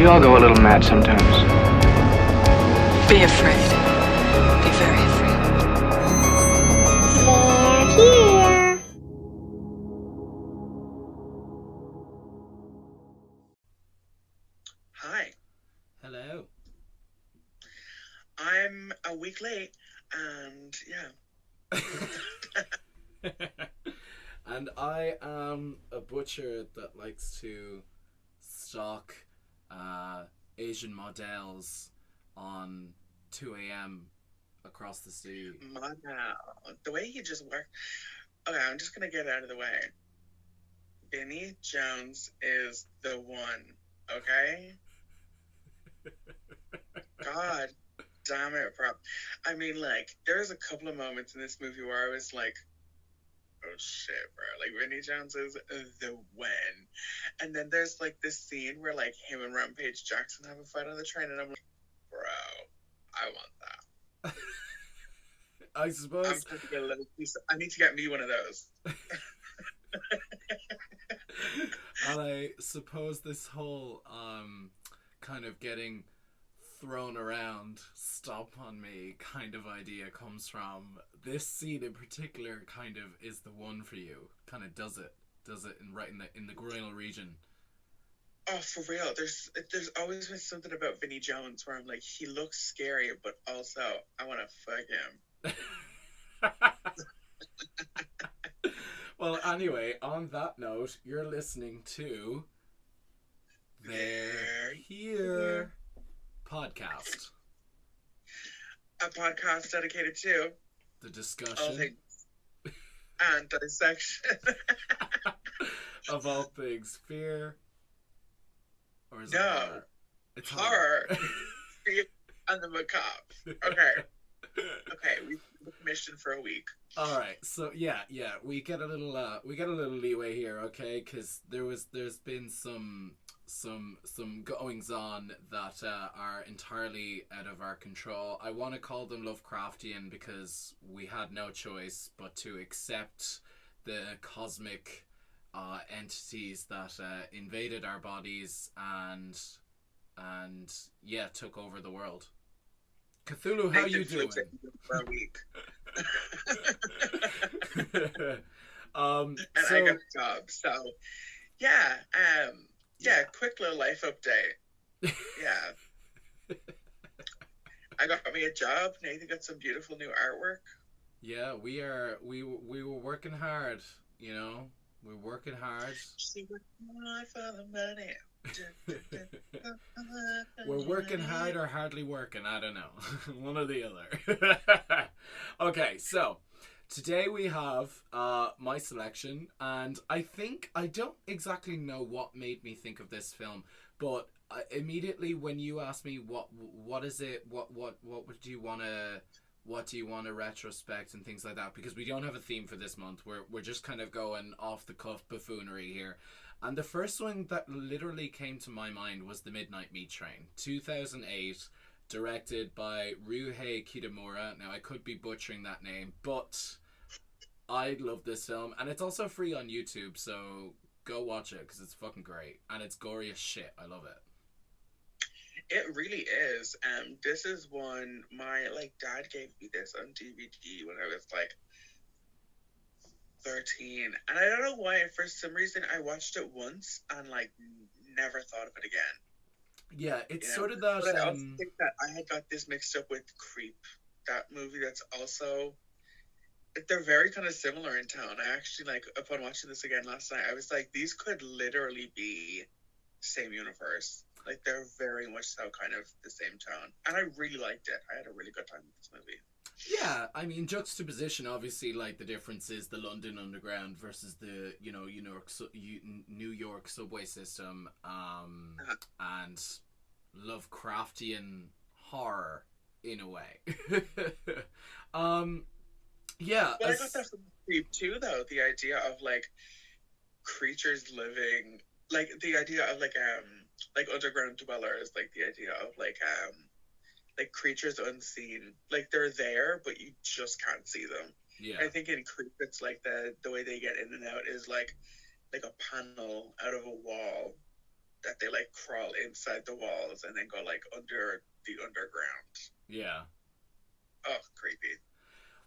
We all go a little mad sometimes. Be afraid. Be very afraid. They're here. Hi. Hello. I'm a week late, and yeah. And I am a butcher that likes to stalk Asian models on 2 a.m. across the sea. Man, the way he just worked. Okay, I'm just gonna get out of the way. Vinnie Jones is the one, okay? God damn it, bro. I mean, like, there's a couple of moments in this movie where I was like, oh shit, bro. Like, Vinnie Jones is the one. And then there's, like, this scene where, like, him and Rampage Jackson have a fight on the train, and I'm like, bro, I want that. I suppose. I'm trying to get a little piece. I need to get me one of those. And I suppose this whole kind of getting thrown around, stomp on me kind of idea comes from this scene in particular. Kind of is the one for you. Kind of does it right in the groinal region. Oh, for real. There's always been something about Vinnie Jones where I'm like, he looks scary, but also I want to fuck him. Well, anyway, on that note, you're listening to They're Here podcast. A podcast dedicated to The all discussion things and dissection. of all things fear. Or is it No. horror? It's Horror. And the macabre. Okay, we commissioned for a week. All right, so yeah, we get a little leeway here, okay? Because there's been some goings on that are entirely out of our control. I want to call them Lovecraftian because we had no choice but to accept the cosmic entities that invaded our bodies and yeah, took over the world. Cthulhu, how you doing? For a week. And I got a job, so yeah, quick little life update. Yeah. I got me a job. Nathan got some beautiful new artwork. Yeah, we were working hard, you know. We're working hard. She worked hard for the money. We're working hard or hardly working, I don't know. One or the other. Okay, so today we have my selection, and I don't exactly know what made me think of this film, but immediately when you asked me what is it, what do you want to retrospect and things like that, because we don't have a theme for this month. We're just kind of going off the cuff buffoonery here. And the first one that literally came to my mind was The Midnight Meat Train, 2008, directed by Ryuhei Kitamura. Now, I could be butchering that name, but I love this film. And it's also free on YouTube, so go watch it, because it's fucking great. And it's gory as shit. I love it. It really is. This is one my dad gave me this on DVD when I was 13, and I don't know why. For some reason, I watched it once and never thought of it again. Yeah, it's sort of that. But I also think that I had got this mixed up with Creep, that movie that's also. They're very kind of similar in tone. I actually upon watching this again last night, I was like, these could literally be same universe. They're very much so kind of the same tone, and I really liked it. I had a really good time with this movie. Yeah, I mean, juxtaposition, obviously, the difference is the London Underground versus the, New York subway system, and Lovecraftian horror, in a way. Yeah. But I got that from Creep too, though. The idea of, creatures living, the idea of, underground dwellers, the idea of, creatures unseen, they're there, but you just can't see them. Yeah. I think in Creep, it's the way they get in and out is like a panel out of a wall that that they like crawl inside the walls and then go like under the underground. Yeah. Oh, creepy.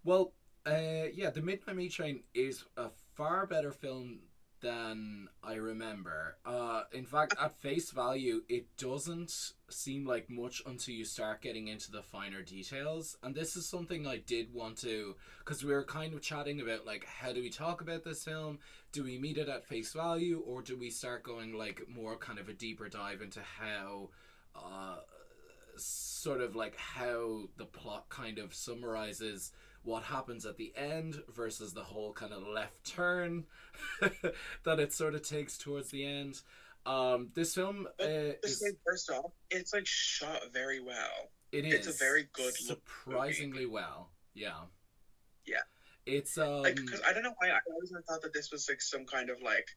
Well, yeah, The Midnight Meat Train is a far better film than I remember. In fact, at face value, it doesn't seem like much until you start getting into the finer details. And this is something I did want to, because we were kind of chatting about, like, how do we talk about this film? Do we meet it at face value, or do we start going, like, more kind of a deeper dive into how, sort of like how the plot kind of summarizes what happens at the end versus the whole kind of left turn that it sort of takes towards the end. This film is, first off, it's like shot very well. It is. It's a very good surprisingly movie. well. Yeah. Yeah. It's like, because I don't know why I always thought that this was like some kind of like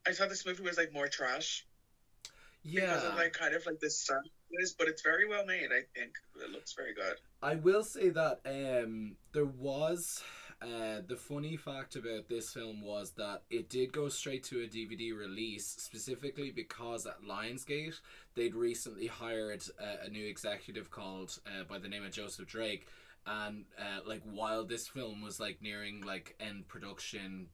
I thought this movie was like more trash. Yeah. Because of like kind of like this stuff, but it's very well made. I think it looks very good. I will say that there was the funny fact about this film was that it did go straight to a DVD release, specifically because at Lionsgate they'd recently hired a new executive called by the name of Joseph Drake. And like while this film was like nearing like end production,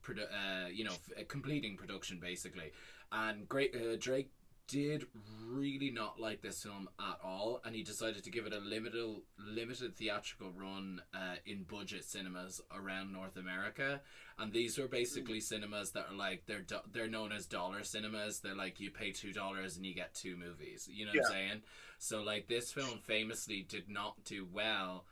completing production basically, and Drake did really not like this film at all, and he decided to give it a limited theatrical run in budget cinemas around North America. And these were basically cinemas that are like they're known as dollar cinemas. They're like you pay $2 and you get 2 movies. You know what I'm saying? So like this film famously did not do well,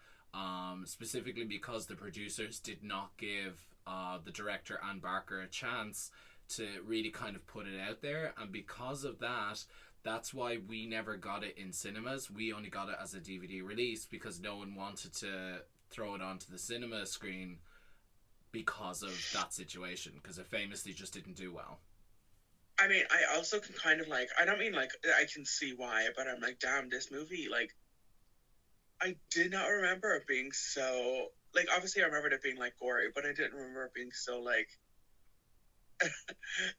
specifically because the producers did not give the director Ann Barker a chance to really kind of put it out there, and because of that, that's why we never got it in cinemas. We only got it as a DVD release because no one wanted to throw it onto the cinema screen because of that situation, because it famously just didn't do well. I mean, I also can kind of like, I don't mean like I can see why, but I'm like, damn, this movie, like, I did not remember it being so, like, obviously I remembered it being like gory, but I didn't remember it being so like,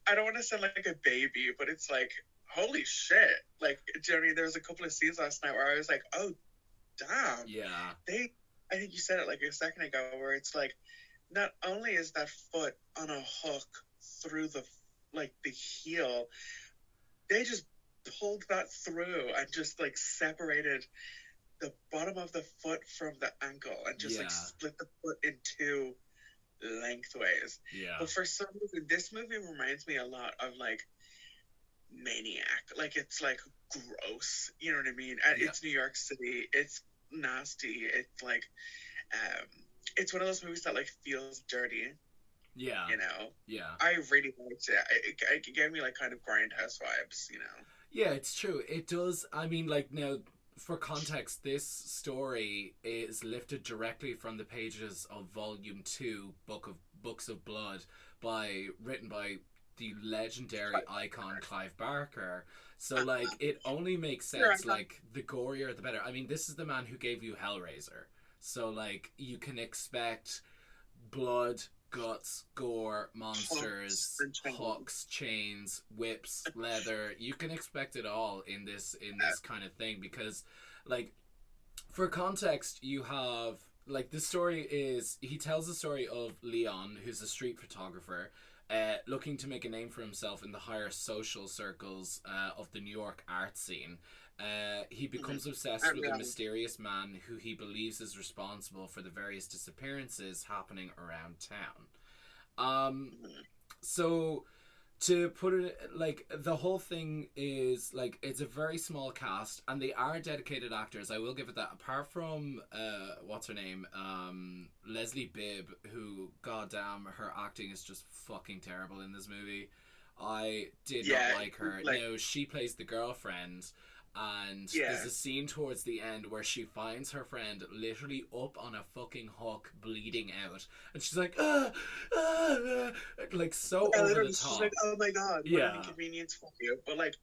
I don't want to sound like a baby, but it's like, holy shit. Like, do you know what I mean? There was a couple of scenes last night where I was like, oh, damn. Yeah. I think you said it like a second ago, where it's like, not only is that foot on a hook through the heel, they just pulled that through and just like separated the bottom of the foot from the ankle and just like split the foot in two lengthways. Yeah. But for some reason, this movie reminds me a lot of like Maniac. Like, it's like gross. You know what I mean? And it's New York City. It's nasty. It's like, it's one of those movies that like feels dirty. Yeah. You know? Yeah. I really liked it. It gave me like kind of Grindhouse vibes, you know? Yeah, it's true. It does. I mean, like, now, for context, this story is lifted directly from the pages of Volume 2, Books of Blood, written by the legendary icon Clive Barker. So, like, it only makes sense, like, the gorier the better. I mean, this is the man who gave you Hellraiser. So, like, you can expect blood, guts, gore, monsters, hooks, chains, whips, leather. You can expect it all in this kind of thing, because, like, for context, you have, like, the story is, he tells the story of Leon, who's a street photographer, looking to make a name for himself in the higher social circles of the New York art scene. He becomes obsessed with a mysterious man who he believes is responsible for the various disappearances happening around town. So, to put it, like, the whole thing is, like, it's a very small cast, and they are dedicated actors, I will give it that, apart from, what's her name, Leslie Bibb, who, goddamn, her acting is just fucking terrible in this movie. I did not like her. Now, she plays the girlfriend, and there's a scene towards the end where she finds her friend literally up on a fucking hook, bleeding out, and she's like, like, so over the top. She's like, oh my god, what an inconvenience for you. But like,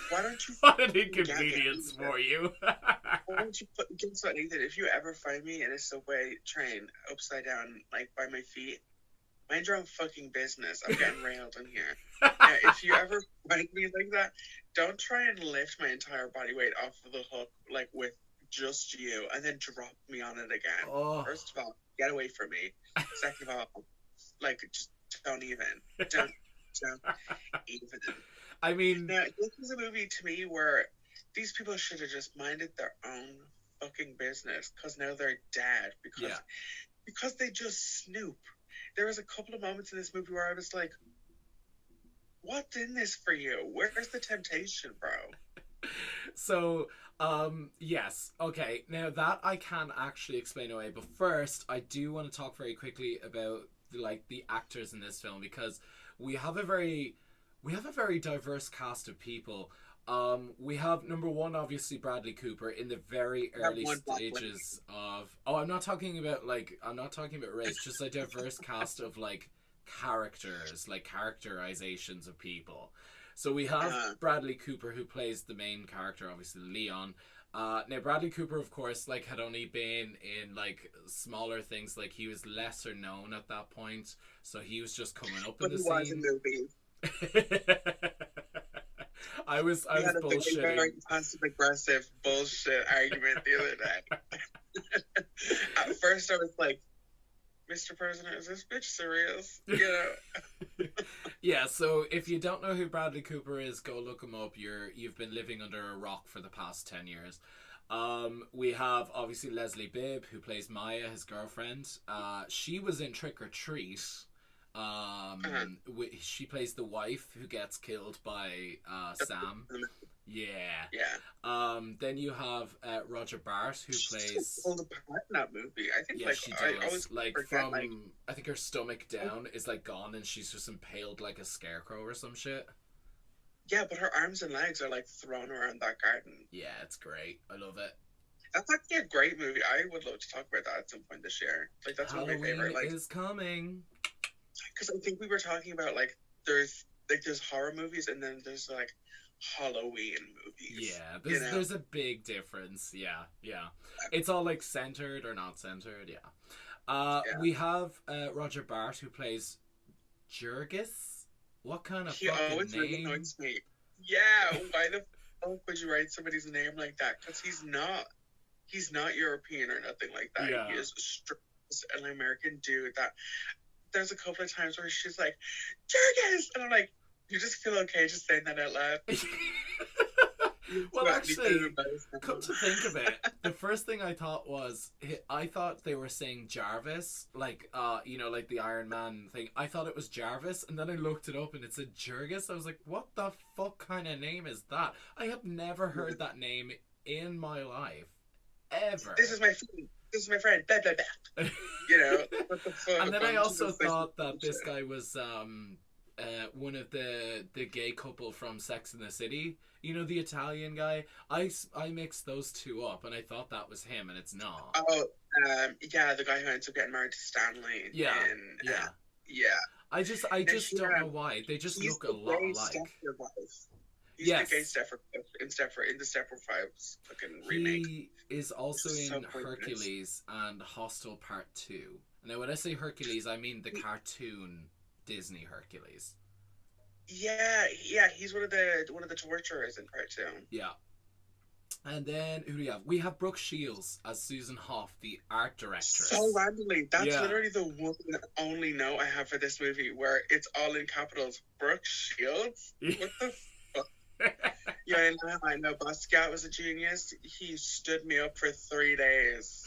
why don't you? What an inconvenience for you. Why don't you guess what, Nathan? If you ever find me in a subway train upside down, like by my feet, mind your own fucking business. I'm getting railed in here. If you ever find me like that, don't try and lift my entire body weight off of the hook, like with just you, and then drop me on it again. Oh. First of all, get away from me. Second of all, like, just don't even. Don't even. I mean... Now, this is a movie to me where these people should have just minded their own fucking business, because now they're dead. Because they just snoop. There was a couple of moments in this movie where I was like, what's in this for you? Where's the temptation, bro? So, yes. Okay, now that I can actually explain away, but first, I do want to talk very quickly about, like, the actors in this film, because we have a very diverse cast of people. We have, number one, obviously Bradley Cooper in the very early stages of... Oh, I'm not talking about race, just a diverse cast of, like, characters, like characterizations of people. So we have Bradley Cooper, who plays the main character, obviously Leon. Now Bradley Cooper, of course, like, had only been in, like, smaller things. Like, he was lesser known at that point, so he was just coming up in the scene. But he was in movies. I was bullshitting. Very passive aggressive bullshit argument the other day. At first I was like, Mr. President, is this bitch serious? You know? Yeah, so if you don't know who Bradley Cooper is, go look him up. You've been living under a rock for the past 10 years. We have obviously Leslie Bibb, who plays Maya, his girlfriend. She was in Trick or Treat. She plays the wife who gets killed by Sam. Yeah. Then you have Roger Bart, who plays... pulled apart in that movie. I think, yeah, she does. I always like, forget, from... like... I think her stomach down is, like, gone, and she's just impaled like a scarecrow or some shit. Yeah, but her arms and legs are, like, thrown around that garden. Yeah, it's great. I love it. That's actually a great movie. I would love to talk about that at some point this year. Like, that's Halloween one of my favorite. Like, is coming. Because I think we were talking about, like, there's horror movies, and then there's, like, Halloween movies. Yeah, there's a big difference. Yeah. It's all, like, centered or not centered. Yeah. We have Roger Bart, who plays Jurgis. What kind of fucking always name? Really annoys me. Yeah, why the fuck would you write somebody's name like that? Because he's not European or nothing like that. Yeah. He is an American dude that... There's a couple of times where she's like, Jurgis! And I'm like, you just feel okay just saying that out loud? Well, actually, come to think of it, the first thing I thought was, I thought they were saying Jarvis, like, like the Iron Man thing. I thought it was Jarvis, and then I looked it up and it said Jurgis. I was like, what the fuck kind of name is that? I have never heard that name in my life. Ever. This is my friend, blah, blah, blah. You know? What the fuck? And then I also thought that this guy was one of the gay couple from Sex and the City. You know, the Italian guy? I mixed those two up, and I thought that was him, and it's not. Oh, yeah, the guy who ends up getting married to Stanley. Yeah. Yeah. I just don't know why. They just look a lot alike. He's the gay Stepford in the Stepford Fives fucking remake. He is also in Hercules and Hostel Part 2. Now, when I say Hercules, I mean the cartoon Disney Hercules. Yeah, he's one of the torturers in Part 2. Yeah. And then, who do we have? We have Brooke Shields as Susan Hoff, the art directress. So randomly. That's literally the one and only note I have for this movie, where it's all in capitals. Brooke Shields? What the fuck? Yeah, I know. Basquiat was a genius. He stood me up for 3 days.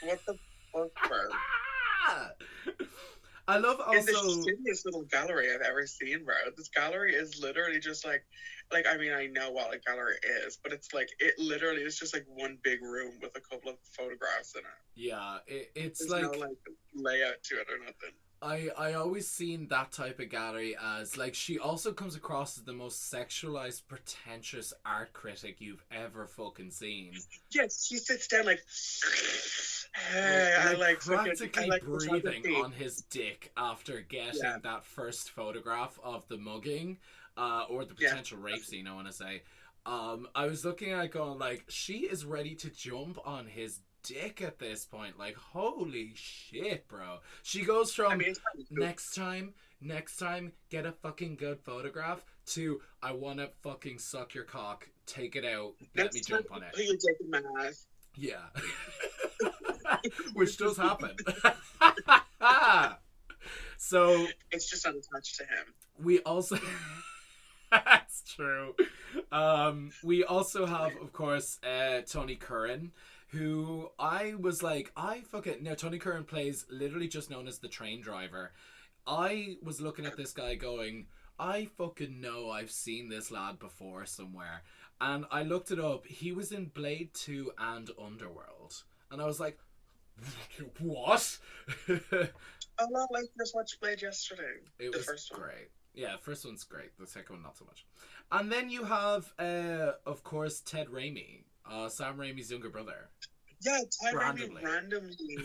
What the fuck, bro? I love also... It's the shittiest little gallery I've ever seen, bro. This gallery is literally just like, I mean, I know what a gallery is, but it's like, it literally is just like one big room with a couple of photographs in it. Yeah, it's There's like... no, like, layout to it or nothing. I always seen that type of gallery as, like, she also comes across as the most sexualized, pretentious art critic you've ever fucking seen. Yes, she sits down like practically breathing on his dick after getting that first photograph of the mugging, or the potential rape scene, I want to say. I was looking at it going, like, she is ready to jump on his dick at this point. Like, holy shit, bro. She goes from I mean, it's probably cool. next time, get a fucking good photograph to I want to fucking suck your cock, take it out, let me Next time jump on you it. put your dick in my ass. Yeah. Which does happen. So It's just unattached to him. we also that's true. We also have, of course, Tony Curran, who I was like, Tony Curran plays literally just known as the train driver. I was looking at this guy going, I fucking know I've seen this lad before somewhere. And I looked it up. He was in Blade 2 and Underworld. And I was like, what? A lot like this watched Blade yesterday. It the was first one. great. Yeah, the first one's great. The second one, not so much. And then you have, of course, Ted Raimi, Sam Raimi's younger brother. Yeah, Ted Randomly. Raimi randomly.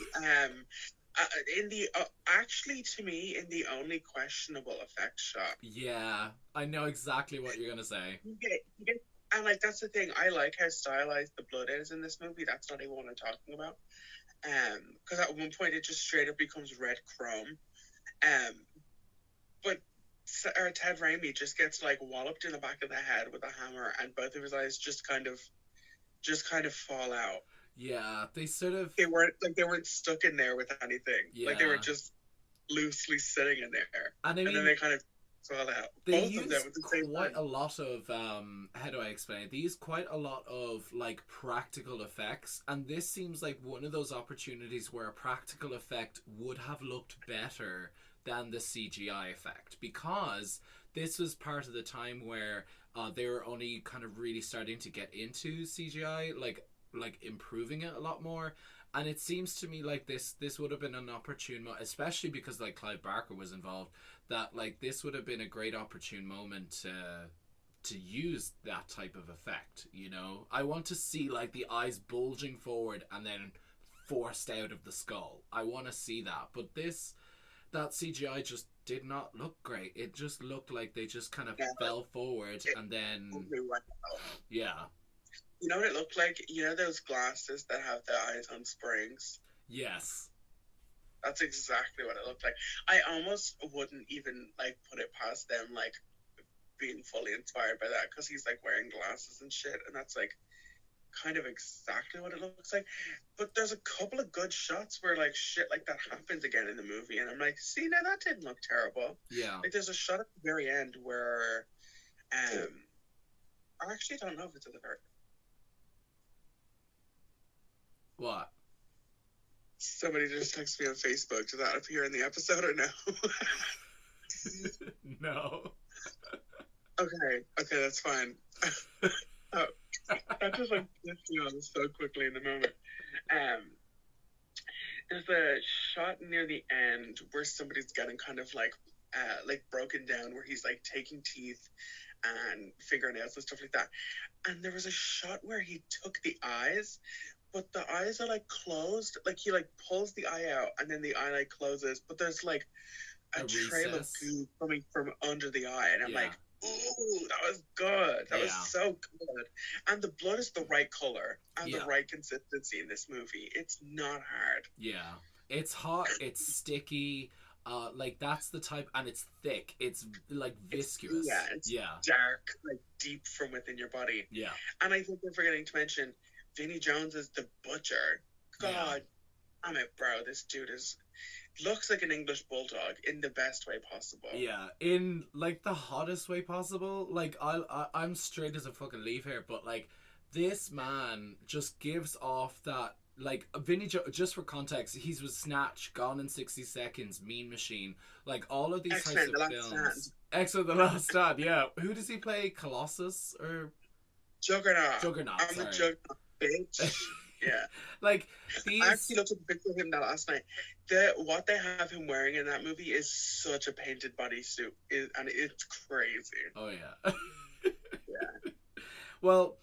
In the actually to me in the only questionable effect shot. Yeah, I know exactly what you're gonna say. You get, and like that's the thing. I like how stylized the blood is in this movie. That's not even what I'm talking about. Because at one point it just straight up becomes red chrome. But Ted Raimi just gets like walloped in the back of the head with a hammer, and both of his eyes just kind of fall out. Yeah, they sort of. They weren't stuck in there with anything. Yeah. Like they were just loosely sitting in there, And I mean, then they kind of fall out. they Both use of them at the same quite time. a lot of how do I explain it? They use quite a lot of like practical effects, and this seems like one of those opportunities where a practical effect would have looked better than the CGI effect, because this was part of the time where they were only kind of really starting to get into CGI, like improving it a lot more. And it seems to me like this would have been an opportune especially because like Clive Barker was involved, that like this would have been a great opportune moment to use that type of effect, you know. I want to see like the eyes bulging forward and then forced out of the skull. I want to see that. But that CGI just did not look great. It just looked like they just kind of fell forward and then yeah. You know what it looked like? You know those glasses that have the eyes on springs? Yes. That's exactly what it looked like. I almost wouldn't even like put it past them like being fully inspired by that, because he's like wearing glasses and shit, and that's like kind of exactly what it looks like. But there's a couple of good shots where like shit like that happens again in the movie, and I'm like, see, now that didn't look terrible. Yeah. Like there's a shot at the very end where I actually don't know if it's at the very. What? Somebody just texted me on Facebook. Did that appear in the episode or no? No. Okay, that's fine. That just like flipped me on so quickly in the moment. There's a shot near the end where somebody's getting kind of like broken down, where he's like taking teeth and fingernails and stuff like that. And there was a shot where he took the eyes, but the eyes are like closed. Like he like pulls the eye out and then the eye like closes, but there's like a trail of goo coming from under the eye, and I'm like, ooh, that was good. That was so good. And the blood is the right color and the right consistency in this movie. It's not hard. Yeah. It's hot, it's sticky, like that's the type, and it's thick. It's like viscous. It's dark, like deep from within your body. Yeah. And I think we're forgetting to mention Vinnie Jones is the butcher. God, damn it, bro. This dude looks like an English bulldog in the best way possible. Yeah, in like the hottest way possible. Like I'm straight as a fucking leaf here, but like this man just gives off that, like, Vinnie just for context, he was Snatch, Gone in 60 Seconds, Mean Machine, like all of these X-Men, types of films. X-Men: The Last Stand. Yeah, who does he play? Colossus or Juggernaut? Juggernaut. I'm the Juggernaut, bitch. Yeah. Like these. I actually looked at a picture of him that last night. What they have him wearing in that movie is such a painted bodysuit, and it's crazy. Oh yeah. Yeah. Well,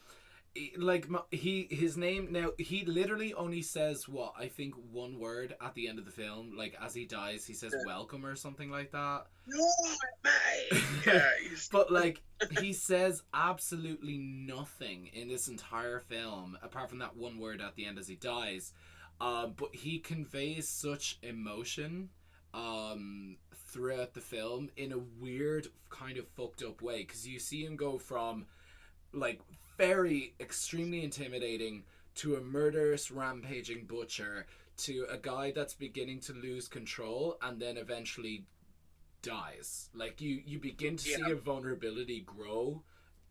like his name now, he literally only says what I think one word at the end of the film, like as he dies he says welcome or something like that. No, mate. Yeah, but like he says absolutely nothing in this entire film apart from that one word at the end as he dies, but he conveys such emotion throughout the film in a weird kind of fucked up way, because you see him go from like very extremely intimidating to a murderous rampaging butcher to a guy that's beginning to lose control and then eventually dies. Like you begin to see a vulnerability grow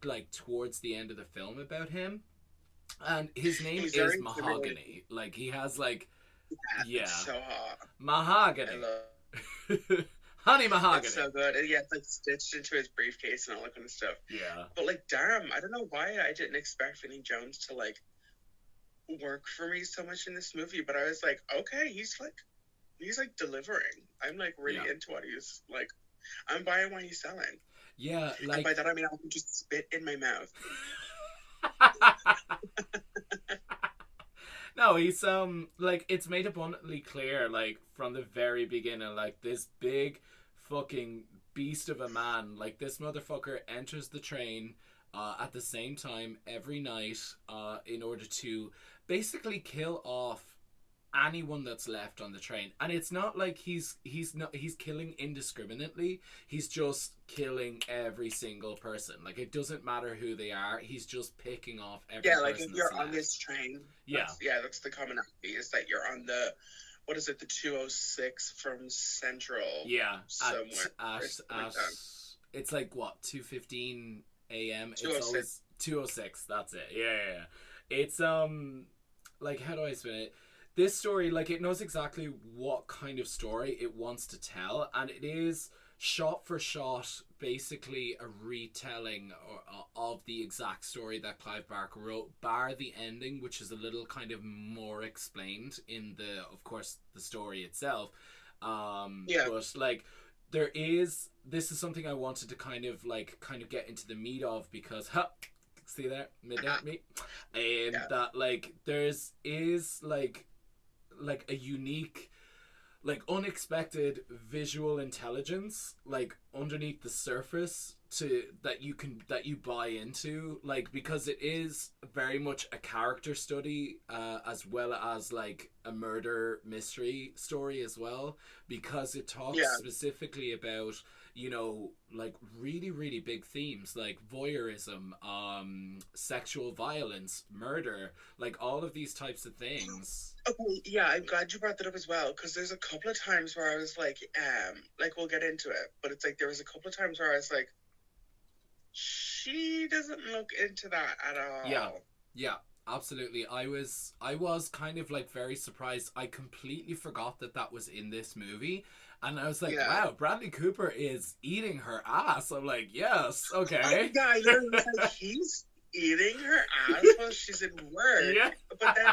like towards the end of the film about him, and his name is Mahogany. Like he has like so hot. Mahogany. Honey Mahogany. It's so good. And yeah, it's like stitched into his briefcase and all that kind of stuff. Yeah. But like, damn, I don't know why I didn't expect Vinnie Jones to like work for me so much in this movie, but I was like, okay, he's like delivering. I'm like really into what he's like. I'm buying what he's selling. Yeah, like, and by that I mean I can just spit in my mouth. No, he's like, it's made abundantly clear like from the very beginning, like this big fucking beast of a man, like this motherfucker enters the train at the same time every night in order to basically kill off anyone that's left on the train. And it's not like he's killing indiscriminately, he's just killing every single person. Like it doesn't matter who they are, he's just picking off every person. Like if you're on left. This train, that's the commonality, is that you're on the, what is it, the 206 from Central, somewhere. It's like what, 2:15 a.m. It's 206. always 206. That's it. Yeah. It's like, how do I explain it? This story, like, it knows exactly what kind of story it wants to tell, and it is shot for shot basically a retelling of the exact story that Clive Barker wrote, bar the ending, which is a little kind of more explained in the, of course, the story itself. But like, this is something I wanted to kind of get into the meat of, because see there, midnight meat, and that like there's like a unique, like unexpected visual intelligence like underneath the surface that you buy into, like, because it is very much a character study as well as like a murder mystery story as well, because it talks specifically about, you know, like really, really big themes like voyeurism, sexual violence, murder, like all of these types of things. Okay, yeah, I'm glad you brought that up as well, because there's a couple of times where I was like we'll get into it, but it's like there was a couple of times where I was like, she doesn't look into that at all. Yeah, absolutely. I was kind of like very surprised. I completely forgot that was in this movie. And I was like, wow, Bradley Cooper is eating her ass. I'm like, yes, okay. I was like, he's eating her ass while she's in work. Yeah. But then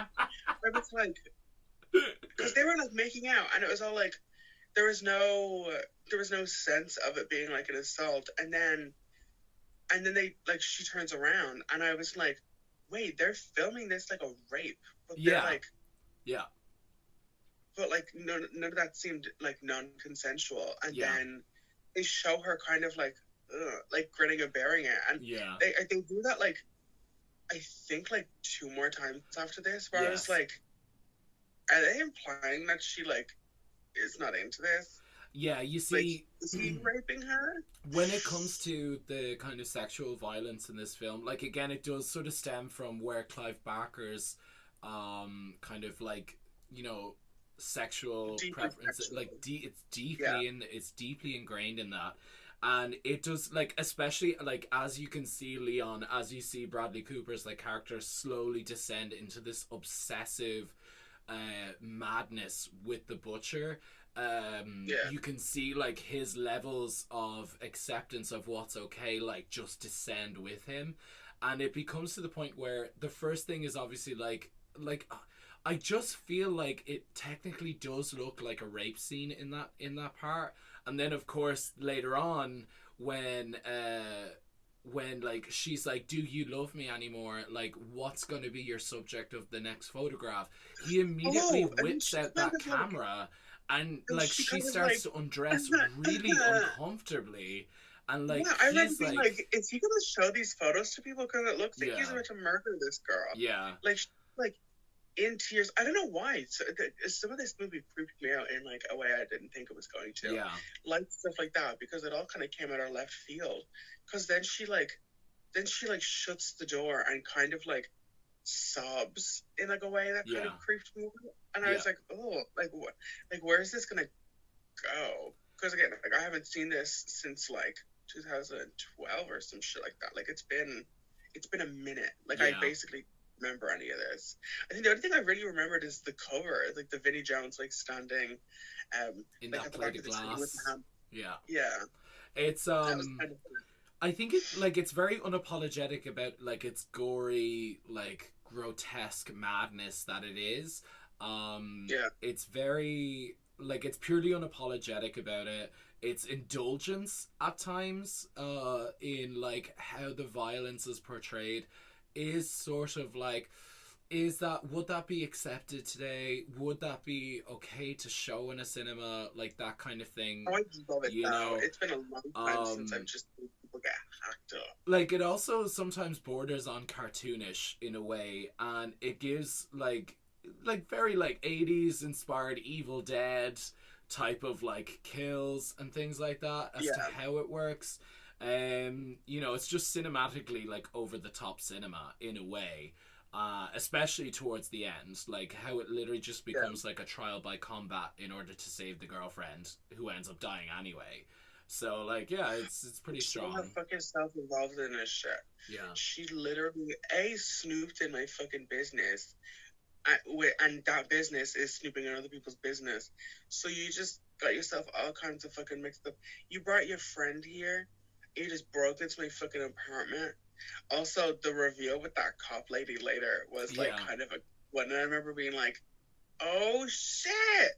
I was like, because they were like making out, and it was all like, there was no sense of it being like an assault. And then they, like, she turns around, and I was like, wait, they're filming this like a rape. But they're like, but like none of that seemed like non-consensual. And then they show her kind of like grinning and bearing it, and they do that like, I think like 2 more times after this, where I was like, are they implying that she like is not into this? Yeah, you see, like, is he raping her? When it comes to the kind of sexual violence in this film, like, again, it does sort of stem from where Clive Barker's kind of like, you know, sexual preference, like it's deeply ingrained in that. And it does, like, especially like as you can see Leon, as you see Bradley Cooper's like character slowly descend into this obsessive madness with the butcher, you can see like his levels of acceptance of what's okay like just descend with him. And it becomes to the point where the first thing is obviously like I just feel like it technically does look like a rape scene in that part. And then of course later on when when like she's like, do you love me anymore, like what's going to be your subject of the next photograph, he immediately whips out that camera, and like she starts to undress really uncomfortably, and like I remember he's being like, is he gonna show these photos to people, because it looks like he's about to murder this girl. Like in tears. I don't know why. So, some of this movie creeped me out in like a way I didn't think it was going to. Like stuff like that, because it all kind of came out of left field. Because then she shuts the door and kind of like sobs in like a way that kind of creeped me out. And I was like, oh, like what? Like where is this gonna go? Because again, like I haven't seen this since like 2012 or some shit like that. Like it's been a minute. Like I basically remember any of this. I think the only thing I really remembered is the cover, like the Vinnie Jones like standing in like that plate of glass. With the hand. It's that was kind of I think it's very unapologetic about like its gory, like grotesque madness that it is. It's very like it's purely unapologetic about it. Its indulgence at times in like how the violence is portrayed is sort of like, would that be accepted today? Would that be okay to show in a cinema? Like that kind of thing. I love it now. It's been a long time since I've just seen people get hacked up. Like it also sometimes borders on cartoonish in a way, and it gives like very like 80s inspired Evil Dead type of like kills and things like that as to how it works. It's just cinematically like over the top cinema in a way, especially towards the end, like how it literally just becomes like a trial by combat in order to save the girlfriend who ends up dying anyway. So like it's pretty strong. She's fucking self-involved in this shit. She literally snooped in my fucking business, and that business is snooping in other people's business. So you just got yourself all kinds of fucking mixed up. You brought your friend here. You just broke into my fucking apartment. Also, the reveal with that cop lady later was like kind of a one. And I remember being like, "Oh shit!"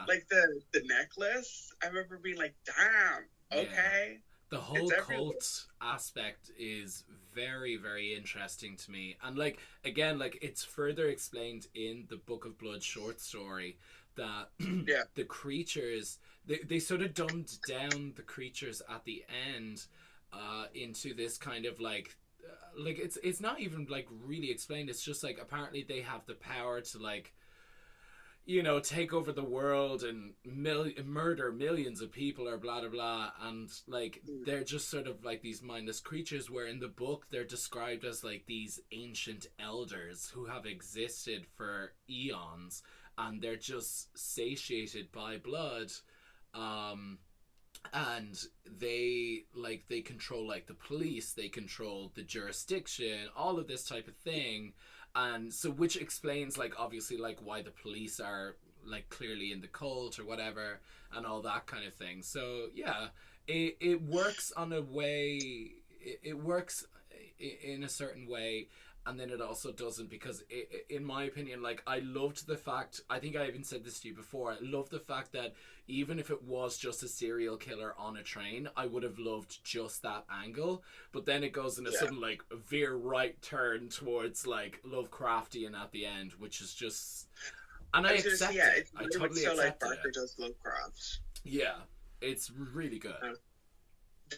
Like the necklace. I remember being like, "Damn, okay." The whole cult aspect is very, very interesting to me, and like again, like it's further explained in the Book of Blood short story that the creatures they sort of dumbed down the creatures at the end into this kind of like it's not even like really explained. It's just like apparently they have the power to like take over the world and murder millions of people or blah blah blah, and like they're just sort of like these mindless creatures, where in the book they're described as like these ancient elders who have existed for eons, and they're just satiated by blood, and they control like the police, they control the jurisdiction, all of this type of thing. And so which explains like obviously like why the police are like clearly in the cult or whatever and all that kind of thing. So it works on a way, it works in a certain way, and then it also doesn't, because in my opinion, like I loved the fact, I think I even said this to you before, I love the fact that even if it was just a serial killer on a train, I would have loved just that angle. But then it goes in a sudden like veer right turn towards like Lovecraftian at the end, which is just, and I accept it. I totally accept like Barker does Lovecraft. Yeah, it's really good.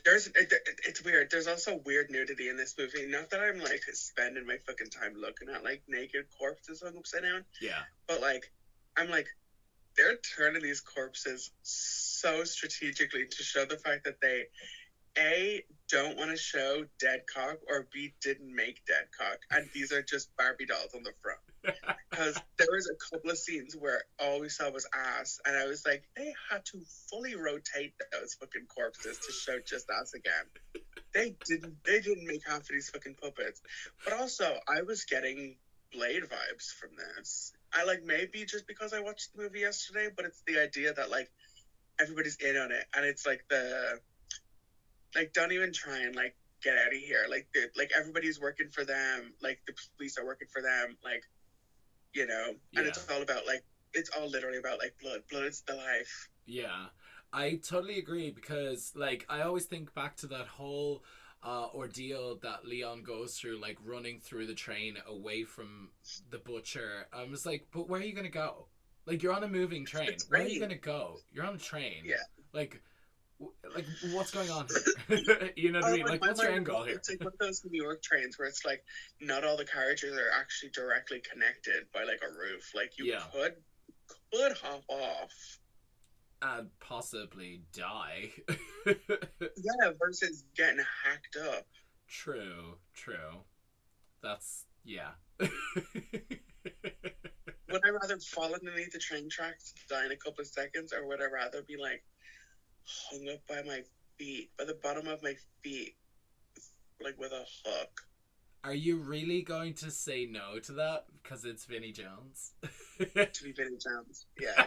It's weird. There's also weird nudity in this movie. Not that I'm like spending my fucking time looking at like naked corpses hung upside down. But like, I'm like, they're turning these corpses so strategically to show the fact that they A, don't want to show dead cock, or B, didn't make dead cock, and these are just Barbie dolls on the front. Because there was a couple of scenes where all we saw was ass, and I was like, they had to fully rotate those fucking corpses to show just ass again. They didn't make half of these fucking puppets. But also, I was getting Blade vibes from this. I like, maybe just because I watched the movie yesterday, but it's the idea that like everybody's in on it, and it's like don't even try and like get out of here. Like everybody's working for them. Like the police are working for them. Like, and it's all about like, it's all literally about like blood. Blood is the life. Yeah, I totally agree, because like I always think back to that whole ordeal that Leon goes through, like running through the train away from the butcher. I was like, but where are you gonna go? Like, you're on a moving train. Where are you gonna go? You're on a train. Yeah. Like what's going on here? You know what I mean? Like, what's your end goal here? It's like one of those New York trains where it's like not all the carriages are actually directly connected by like a roof. Like you could hop off and possibly die. Yeah, versus getting hacked up. True. That's Would I rather fall underneath the train tracks, die in a couple of seconds, or would I rather be like hung up by my feet, by the bottom of my feet, like with a hook? Are you really going to say no to that because it's Vinnie Jones? To be Vinnie Jones, yeah.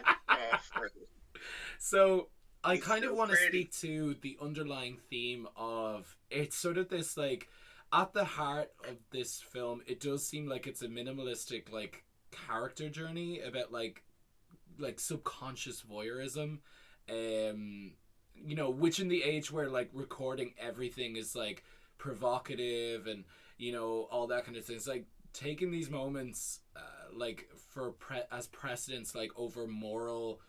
So I kind of want to speak to the underlying theme of, it's sort of this, like, at the heart of this film, it does seem like it's a minimalistic, like, character journey about like subconscious voyeurism, you know, which in the age where like recording everything is like provocative and, you know, all that kind of thing. It's like taking these moments like as precedents, like over moral,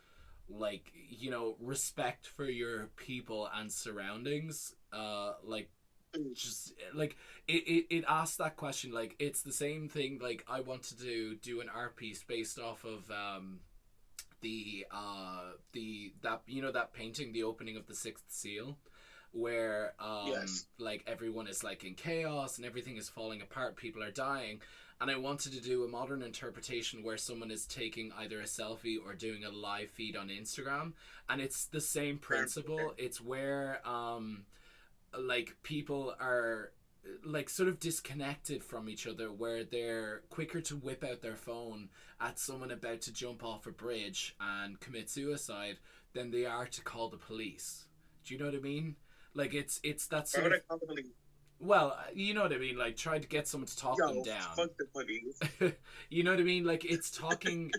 like, you know, respect for your people and surroundings, like just like it asks that question. Like, it's the same thing. Like, I wanted to do an art piece based off of that, you know, that painting, The Opening of the Sixth Seal, where like everyone is like in chaos and everything is falling apart, people are dying, and I wanted to do a modern interpretation where someone is taking either a selfie or doing a live feed on Instagram, and it's the same principle. It's where like people are like sort of disconnected from each other, where they're quicker to whip out their phone at someone about to jump off a bridge and commit suicide than they are to call the police. Do you know what I mean? Like, it's that sort of... Well, you know what I mean, like, try to get someone to talk them down. Fuck the police. You know what I mean? Like, it's talking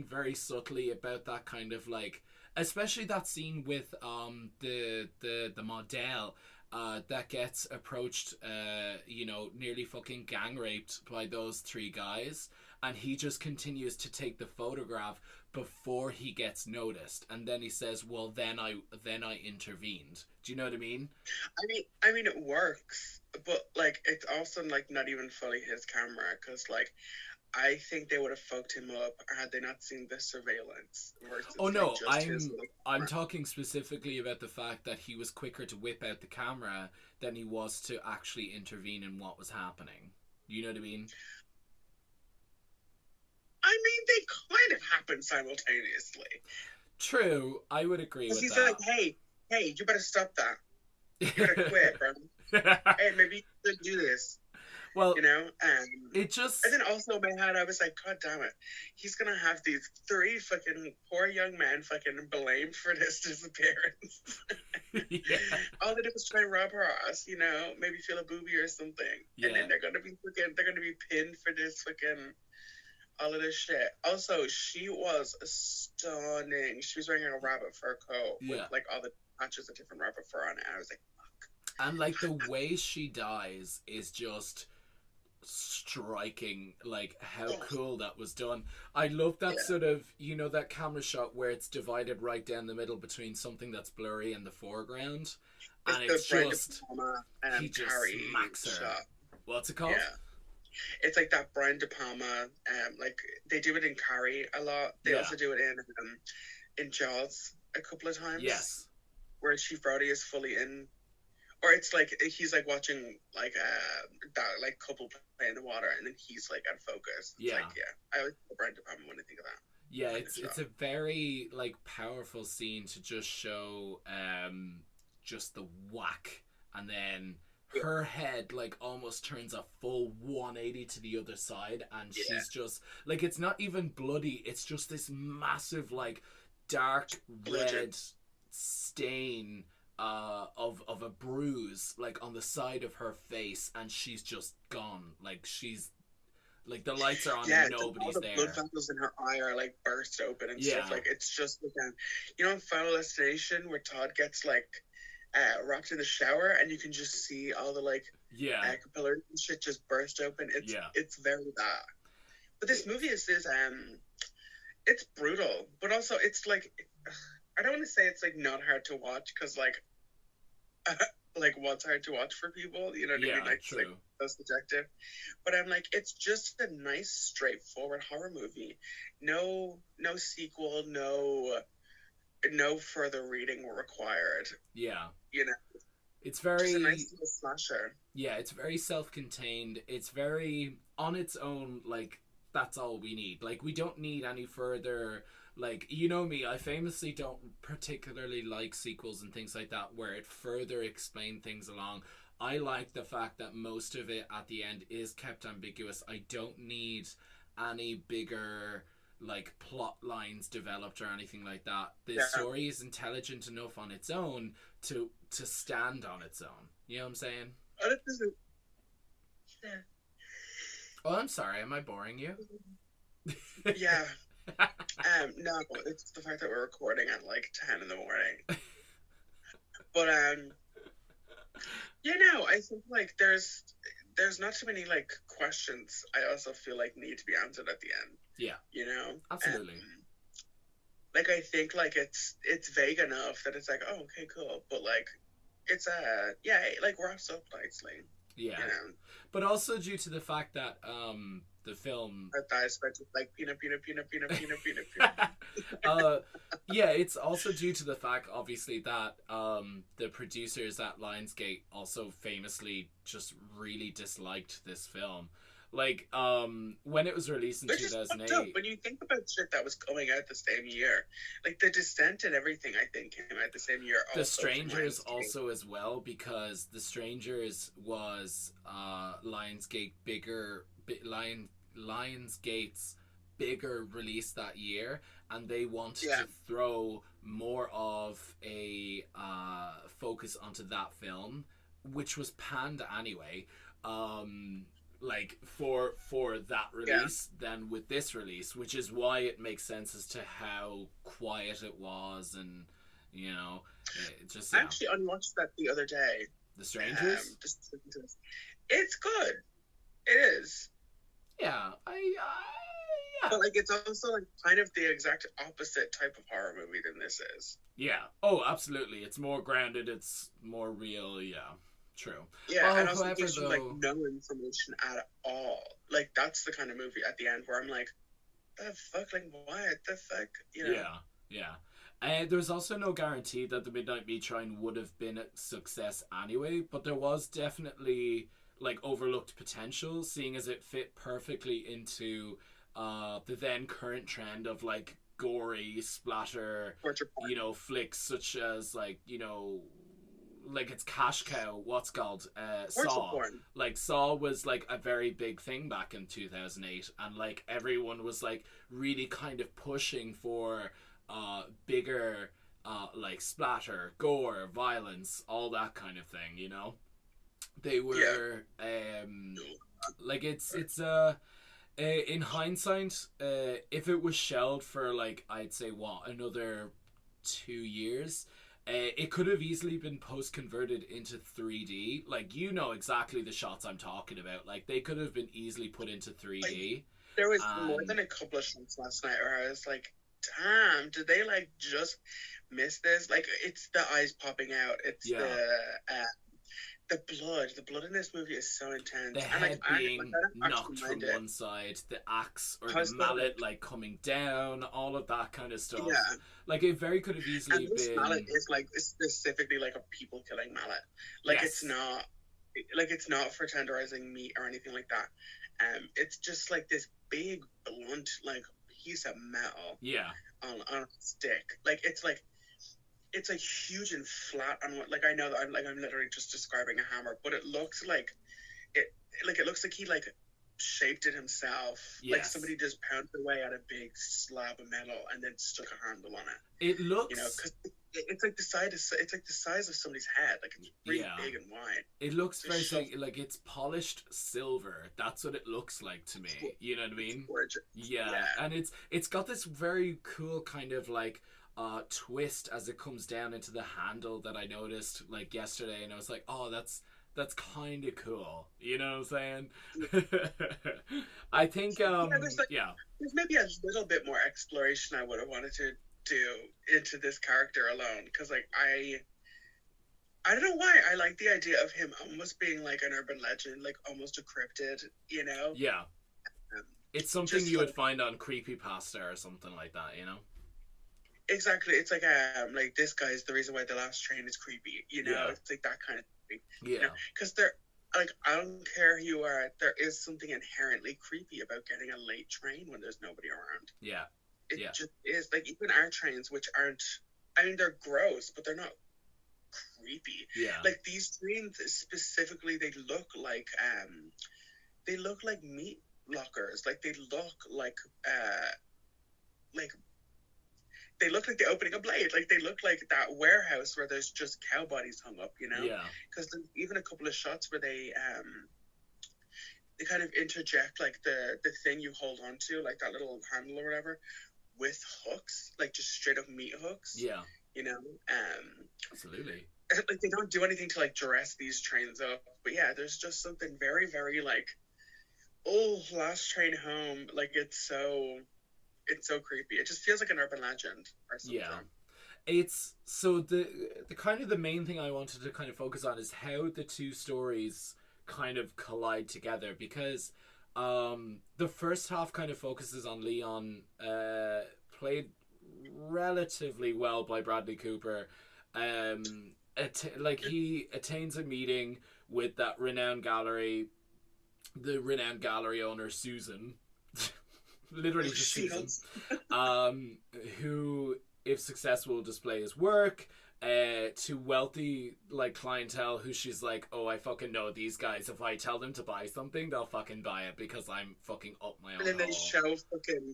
very subtly about that kind of, like, especially that scene with the model that gets approached, you know, nearly fucking gang raped by those three guys, and he just continues to take the photograph before he gets noticed, and then he says, well, then I intervened. Do you know what I mean? I mean it works, but like it's also like not even fully his camera, because like I think they would have fucked him up had they not seen the surveillance. Oh no, I'm talking specifically about the fact that he was quicker to whip out the camera than he was to actually intervene in what was happening. You know what I mean? I mean, they kind of happen simultaneously. True, I would agree with that. He's like, hey, you better stop that. You better quit, bro. Hey, maybe you should do this. Well, you know, it just... And then also in my head, I was like, God damn it. He's going to have these three fucking poor young men fucking blamed for this disappearance. Yeah. All they did was try and rob her ass, you know, maybe feel a booby or something. Yeah. And then they're going to be pinned for this fucking... all of this shit. Also, she was stunning. She was wearing a rabbit fur coat with like all the patches of different rabbit fur on it. I was like, fuck. And like the way she dies is just striking. Like how cool that was done. I love that sort of, you know, that camera shot where it's divided right down the middle between something that's blurry and the foreground, and it's just he just smacks her. Shot. What's it called? Yeah. It's like that Brian De Palma, like they do it in Carrie a lot. They also do it in Jaws a couple of times. Yes, where Chief Brody is fully in, or it's like he's like watching like that like couple play in the water, and then he's like at focus. It's like, I like Brian De Palma when I think of that. Yeah, it's a very like powerful scene to just show just the whack, and then her head like almost turns a full 180 to the other side, and she's just like, it's not even bloody, it's just this massive like dark red stain of a bruise like on the side of her face, and she's just gone. Like, she's like, the lights are on and nobody's there. Blood vessels in her eye are like burst open and stuff. Like, it's just again, you know, in Final Destination where Todd gets like rocked in the shower, and you can just see all the like Yeah. capillaries and shit just burst open. It's very that. But this movie is it's brutal, but also it's like, I don't want to say it's like not hard to watch, because like like what's hard to watch for people, you know what I mean? Like, true. Like that's subjective. But I'm like, it's just a nice, straightforward horror movie. No sequel, no further reading required. Yeah. You know, it's very just a nice little slasher. Yeah, it's very self-contained. It's very on its own. Like, that's all we need. Like, we don't need any further. Like, you know me, I famously don't particularly like sequels and things like that where it further explain things along. I like the fact that most of it at the end is kept ambiguous. I don't need any bigger like plot lines developed or anything like that. The story is intelligent enough on its own to stand on its own. You know what I'm saying? Yeah. Oh, I'm sorry. Am I boring you? Yeah. No, it's the fact that we're recording at like 10 in the morning. But I think like there's not too many like questions I also feel like need to be answered at the end. Yeah. You know? Absolutely. Like I think like it's vague enough that it's like, oh, okay, cool. But like it's it like wraps up nicely. Yeah. You know? But also due to the fact that the film like peanut. yeah, it's also due to the fact obviously that the producers at Lionsgate also famously just really disliked this film. Like when it was released in 2008, when you think about shit that was coming out the same year, like The Descent and everything, I think came out the same year. The Strangers also as well, because The Strangers was Lionsgate's bigger release that year, and they wanted to throw more of a focus onto that film, which was panned anyway. Like for that release than with this release, which is why it makes sense as to how quiet it was, and you know, it just I actually unwatched that the other day. The Strangers. It's good. It is. Yeah, yeah. But like, it's also like kind of the exact opposite type of horror movie than this is. Yeah. Oh, absolutely. It's more grounded. It's more real. Yeah. True. Yeah, and also it gives you like no information at all. Like that's the kind of movie at the end where I'm like, the fuck, like what the fuck, you know? Yeah. There's also no guarantee that the Midnight Meat Shrine would have been a success anyway, but there was definitely like overlooked potential, seeing as it fit perfectly into the then current trend of like gory splatter, you know, flicks such as like, you know, like it's Cash Cow, what's called Saw. Porn. Like Saw was like a very big thing back in 2008, and like everyone was like really kind of pushing for bigger like splatter, gore, violence, all that kind of thing, you know. They were like it's in hindsight, if it was shelved for like, I'd say another 2 years, it could have easily been post-converted into 3D. Like, you know exactly the shots I'm talking about. Like, they could have been easily put into 3D. Like, there was more than a couple of shots last night where I was like, damn, did they, like, just miss this? Like, it's the eyes popping out. It's the blood in this movie is so intense. The head being knocked from one side, the axe or the mallet like coming down, all of that kind of stuff. Yeah. Like it very could have easily and this been. Mallet is like specifically like a people killing mallet. Like it's not for tenderizing meat or anything like that. It's just like this big blunt like piece of metal. Yeah. On a stick. Like it's huge and flat on what, like, I know that I'm literally just describing a hammer, but it looks like it looks like he like shaped it himself. Yes. Like somebody just pounded away at a big slab of metal and then stuck a handle on it. It looks, you know, because it's like the size of somebody's head. Like it's really big and wide. It looks very like it's polished silver. That's what it looks like to me. You know what I mean? It's gorgeous. Yeah, and it's got this very cool kind of like twist as it comes down into the handle that I noticed like yesterday, and I was like, oh, that's kind of cool. You know what I'm saying? I think there's maybe a little bit more exploration I would have wanted to do into this character alone, because like I don't know why I like the idea of him almost being like an urban legend, like almost a cryptid, you know? Yeah. It's something you would find on Creepypasta or something like that, you know? Exactly. It's like this guy is the reason why the last train is creepy, you know? Yeah. It's like that kind of thing. Yeah. Because they're like, I don't care who you are, there is something inherently creepy about getting a late train when there's nobody around. Yeah. It just is. Like, even our trains, which aren't, I mean, they're gross, but they're not creepy. Yeah. Like, these trains specifically, they look like meat lockers. Like, they look like they look like the opening of Blade. Like, they look like that warehouse where there's just cow bodies hung up, you know? Yeah. Because there's even a couple of shots where they kind of interject, like, the thing you hold on to, like that little handle or whatever, with hooks, like just straight up meat hooks. Yeah. You know? Absolutely. Like, they don't do anything to, like, dress these trains up. But yeah, there's just something very, very, like, oh, last train home. Like, it's so creepy. It just feels like an urban legend or something. Yeah. It's so the kind of the main thing I wanted to kind of focus on is how the two stories kind of collide together, because the first half kind of focuses on Leon, played relatively well by Bradley Cooper. He attains a meeting with that renowned gallery owner, Susan. Literally just Susan, who, if successful, will display his work to wealthy like clientele, who she's like, oh, I fucking know these guys. If I tell them to buy something, they'll fucking buy it because I'm fucking up my own. And then they show fucking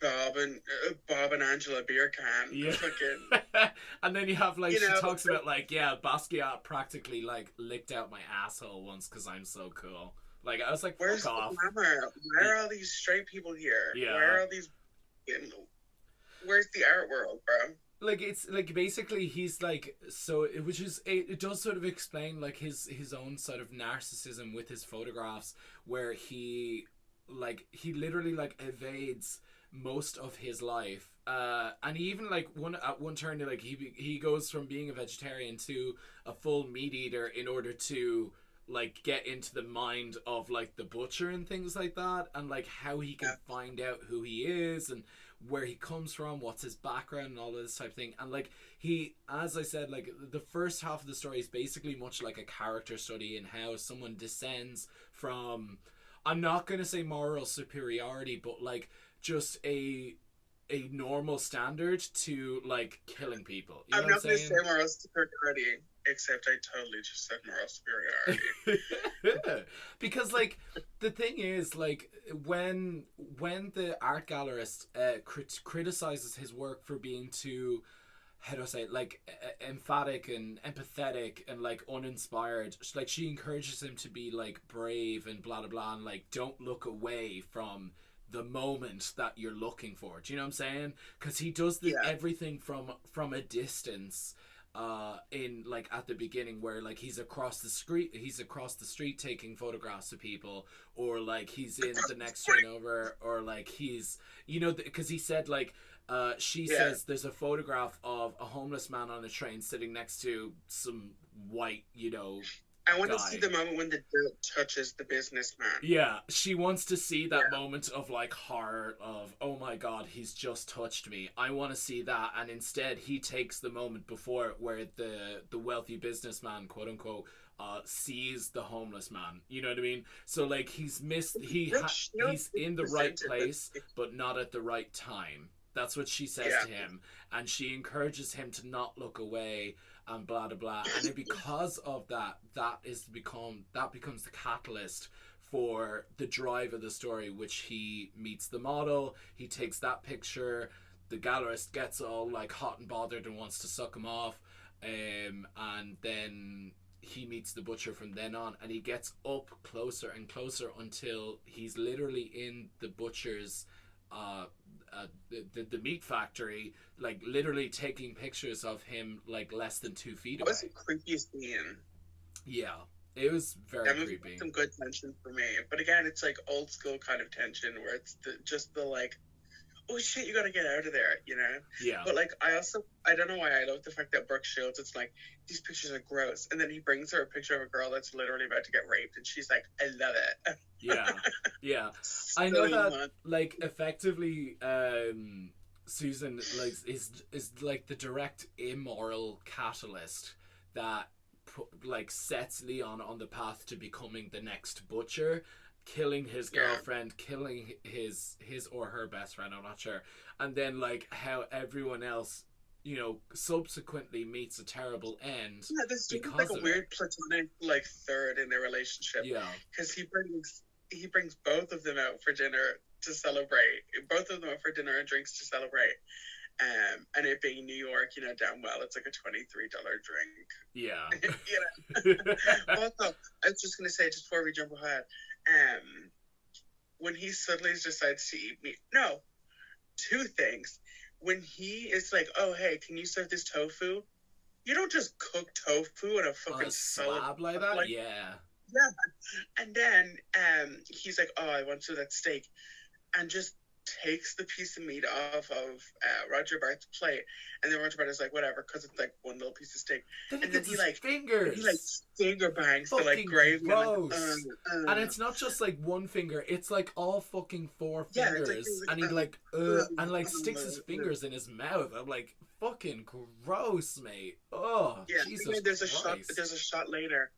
Bob and Angela beer can. Yeah. Fucking. And then you have like, she talks about like, yeah, Basquiat practically like licked out my asshole once because I'm so cool. Like, I was like, where's fuck off. Glamour? Where are all these straight people here? Yeah. Where are all these... Where's the art world, bro? Like, it's like basically he's like, so it does sort of explain like his own sort of narcissism with his photographs, where he literally like evades most of his life, and he even like at one turn, like he goes from being a vegetarian to a full meat eater in order to like get into the mind of like the butcher and things like that, and like how he can find out who he is and where he comes from, what's his background and all of this type of thing. And like he, as I said, like the first half of the story is basically much like a character study in how someone descends from, I'm not going to say moral superiority, but like just a normal standard to like killing people. You know I'm not going to say moral superiority, except I totally just said moral superiority. Because like the thing is, like when the art gallerist criticizes his work for being too, how do I say it, like emphatic and empathetic and like uninspired, like she encourages him to be like brave and blah blah blah, and like don't look away from the moment that you're looking for. Do you know what I'm saying? Because he does everything from a distance. In like at the beginning, where like he's across the street taking photographs of people, or like he's in the next train over, or like he's, you know, because he said like she says there's a photograph of a homeless man on a train sitting next to some white, you know, I want to see the moment when the dirt touches the businessman. Yeah, she wants to see that moment of like horror of, oh my god, he's just touched me. I want to see that, and instead he takes the moment before it where the wealthy businessman, quote unquote, sees the homeless man. You know what I mean? So like he's in the right place, but not at the right time. That's what she says to him, and she encourages him to not look away. And blah blah blah, and because of that becomes the catalyst for the drive of the story, which he meets the model, he takes that picture, the gallerist gets all like hot and bothered and wants to suck him off, and then he meets the butcher from then on, and he gets up closer and closer until he's literally in the butcher's the meat factory, like literally taking pictures of him like less than 2 feet That away. was the creepiest scene. Yeah, it was very That movie creepy. had some good tension for me, but again, it's like old school kind of tension where it's just the like, oh shit, you gotta get out of there, you know? Yeah. But like, I don't know why I love the fact that Brooke Shields, it's like, these pictures are gross. And then he brings her a picture of a girl that's literally about to get raped, and she's like, I love it. Yeah, yeah. I know that, like, effectively, Susan, like, is like the direct immoral catalyst that, like, sets Leon on the path to becoming the next butcher, killing his girlfriend, killing his or her best friend, I'm not sure, and then like how everyone else, you know, subsequently meets a terrible end. Yeah, there's like a weird platonic like third in their relationship. Yeah, because he brings both of them out for dinner to celebrate. Both of them out for dinner and drinks to celebrate. And it being New York, you know, damn well, it's like a $23 drink. Yeah. You know. Also, I was just gonna say, just before we jump ahead, when he suddenly decides to eat meat. No, two things. When he is like, oh hey, can you serve this tofu? You don't just cook tofu in a fucking slab like that. Like, yeah. And then he's like, oh, I want to that steak, and just takes the piece of meat off of Roger Bart's plate, and then Roger Bart is like, whatever, because it's like one little piece of steak. Then and then he like fingers. He like finger bangs the like gravy. Gross. And it's not just like one finger; it's like all fucking 4 fingers. Like, and he like and like sticks his fingers in his mouth. I'm like, fucking gross, mate. Oh, yeah. Jesus Christ. There's a shot later,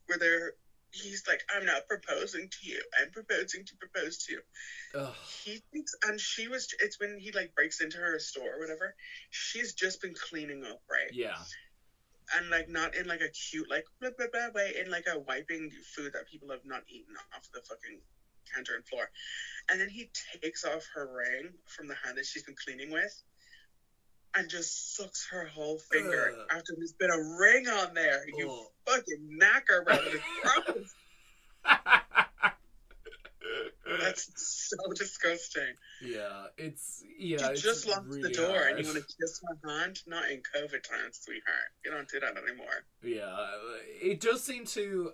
where he's like, I'm not proposing to you. I'm proposing to propose to you. Ugh. He thinks, and it's when he like breaks into her store or whatever. She's just been cleaning up, right? Yeah. And like not in like a cute like blah blah blah way, in like a wiping food that people have not eaten off the fucking counter and floor. And then he takes off her ring from the hand that she's been cleaning with, and just sucks her whole finger after there's been a ring on there. You fucking knacker, bro. It's gross. That's so disgusting. Yeah, you just locked really the door hard. And you want to kiss my hand? Not in COVID times, sweetheart. You don't do that anymore. Yeah, it does seem to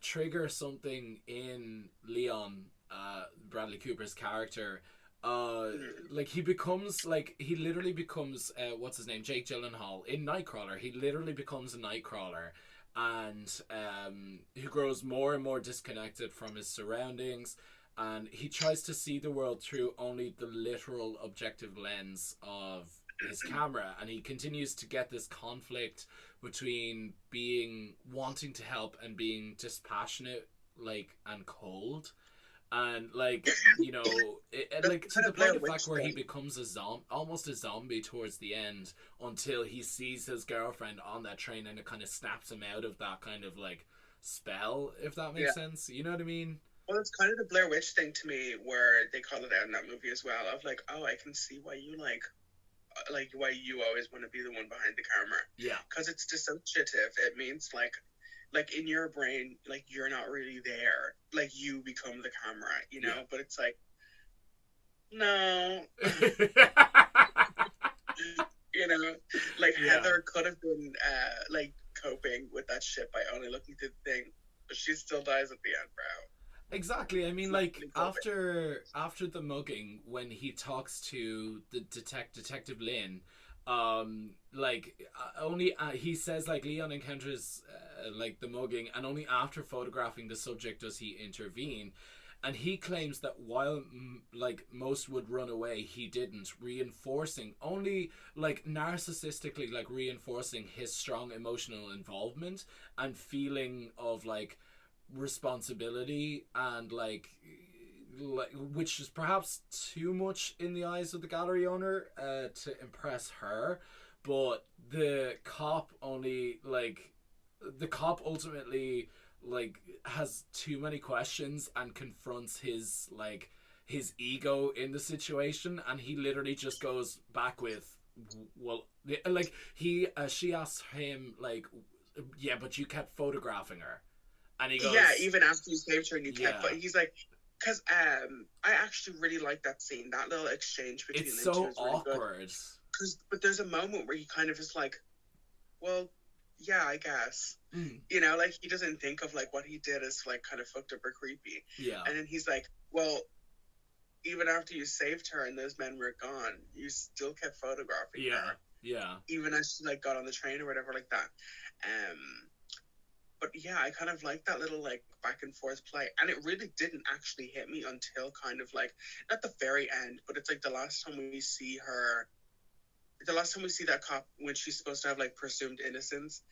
trigger something in Leon, Bradley Cooper's character. Like he literally becomes what's his name, Jake Gyllenhaal in Nightcrawler. He literally becomes a Nightcrawler, and he grows more and more disconnected from his surroundings, and he tries to see the world through only the literal objective lens of his camera, and he continues to get this conflict between wanting to help and being dispassionate, like, and cold. And like, you know, like to the point of fact where he becomes almost a zombie towards the end, until he sees his girlfriend on that train, and it kind of snaps him out of that kind of like spell, if that makes sense. You know what I mean? Well, it's kind of the Blair Witch thing to me, where they call it out in that movie as well. Of like, oh, I can see why you like why you always want to be the one behind the camera. Yeah. Because it's dissociative. It means like in your brain, like you're not really there. Like you become the camera, you know? Yeah. But it's like, no. You know? Like Heather could have been like coping with that shit by only looking through the thing, but she still dies at the end, bro. Exactly. I mean, like after the mugging, when he talks to the Detective Lynn, he says like Leon encounters like the mugging, and only after photographing the subject does he intervene, and he claims that while like most would run away, he didn't, reinforcing only like narcissistically, like reinforcing his strong emotional involvement and feeling of like responsibility, and like which is perhaps too much in the eyes of the gallery owner to impress her, but the cop ultimately like has too many questions and confronts his ego in the situation, and he literally just goes back with, well, like she asks him like, yeah, but you kept photographing her. And he goes, yeah, even after you saved her and you kept, he's like, Because I actually really like that scene. That little exchange between It's the two so is really awkward. good. But there's a moment where he kind of is like, well, yeah, I guess. You know, like, he doesn't think of, like, what he did as, like, kind of fucked up or creepy. Yeah. And then he's like, well, even after you saved her and those men were gone, you still kept photographing her. Yeah. Even as she, like, got on the train or whatever like that. But yeah, I kind of like that little, like, back and forth play. And it really didn't actually hit me until kind of, like, not the very end, but it's, like, the last time we see that cop when she's supposed to have, like, presumed innocence.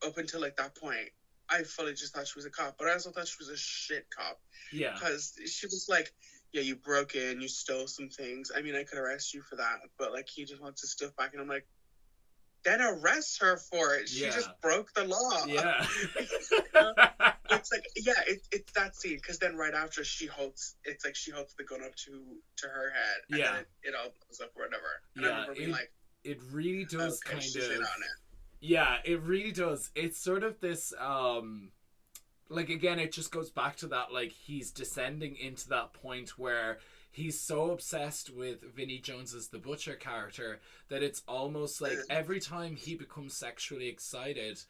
Up until, like, that point, I fully just thought she was a cop. But I also thought she was a shit cop. Yeah. Because she was like, yeah, you broke in, you stole some things. I mean, I could arrest you for that. But, like, he just wants his stuff back. And I'm like, then arrest her for it. She just broke the law. Yeah. It's like, yeah, it's that scene. Because then right after she holds the gun up to her head. And then it all blows up or whatever. And I remember being like, it really does okay, kind she's of. in on it. Yeah, it really does. It's sort of this, like, again, it just goes back to that, like, he's descending into that point where he's so obsessed with Vinnie Jones as the Butcher character that it's almost like every time he becomes sexually excited,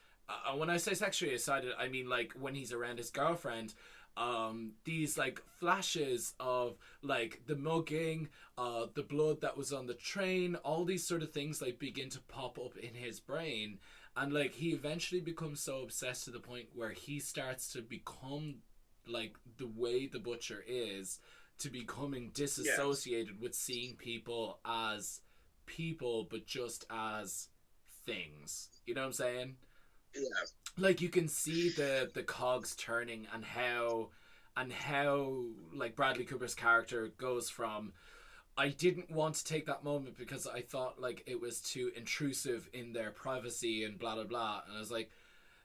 when I say sexually excited, I mean, like, when he's around his girlfriend, these, like, flashes of, like, the mugging, the blood that was on the train, all these sort of things, like, begin to pop up in his brain. And, like, he eventually becomes so obsessed to the point where he starts to become, like, the way the Butcher is, to becoming disassociated with seeing people as people, but just as things. You know what I'm saying? Yeah. Like, you can see the cogs turning and how like Bradley Cooper's character goes from, I didn't want to take that moment because I thought, like, it was too intrusive in their privacy and blah blah blah, and I was like,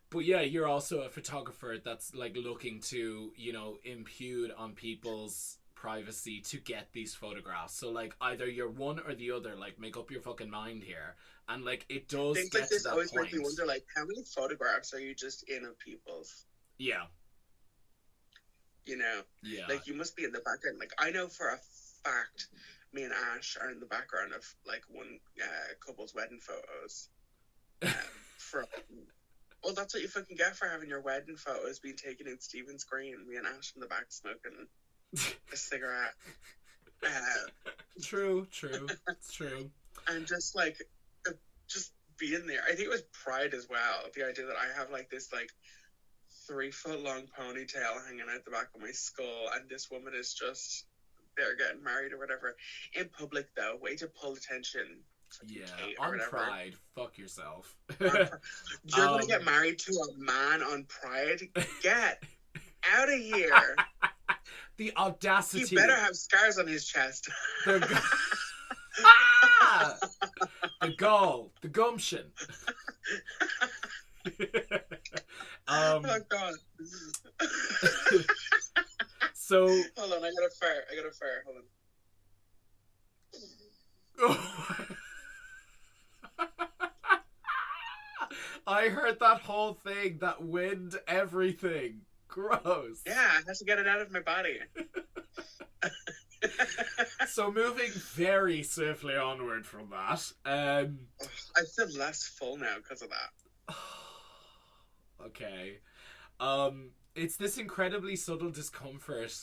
but yeah, you're also a photographer that's, like, looking to, you know, impede on people's privacy to get these photographs. So, like, either you're one or the other. Like, make up your fucking mind here. And, like, it does things get like this to that always point. make me wonder, like, how many photographs are you just in of people's? Yeah. You know? Yeah. Like, you must be in the background. Like, I know for a fact me and Ash are in the background of, like, one couple's wedding photos. Well, that's what you fucking get for having your wedding photos being taken in Stephen's Green. Me and Ash in the back smoking a cigarette. True. It's true. And just, like, just being there. I think it was pride as well. The idea that I have, like, this, like, 3-foot long ponytail hanging out the back of my skull, and this woman is just there getting married or whatever. In public, though, way to pull attention. Yeah, on whatever. Pride, fuck yourself. You're gonna get married to a man on Pride? Get out of here. The audacity. He better have scars on his chest. The gall, the gumption. Oh god. So hold on, I got a fire. Hold on. I heard that whole thing, that wind, everything. Gross. Yeah, I have to get it out of my body. So moving very swiftly onward from that. I feel less full now because of that. Okay. It's this incredibly subtle discomfort,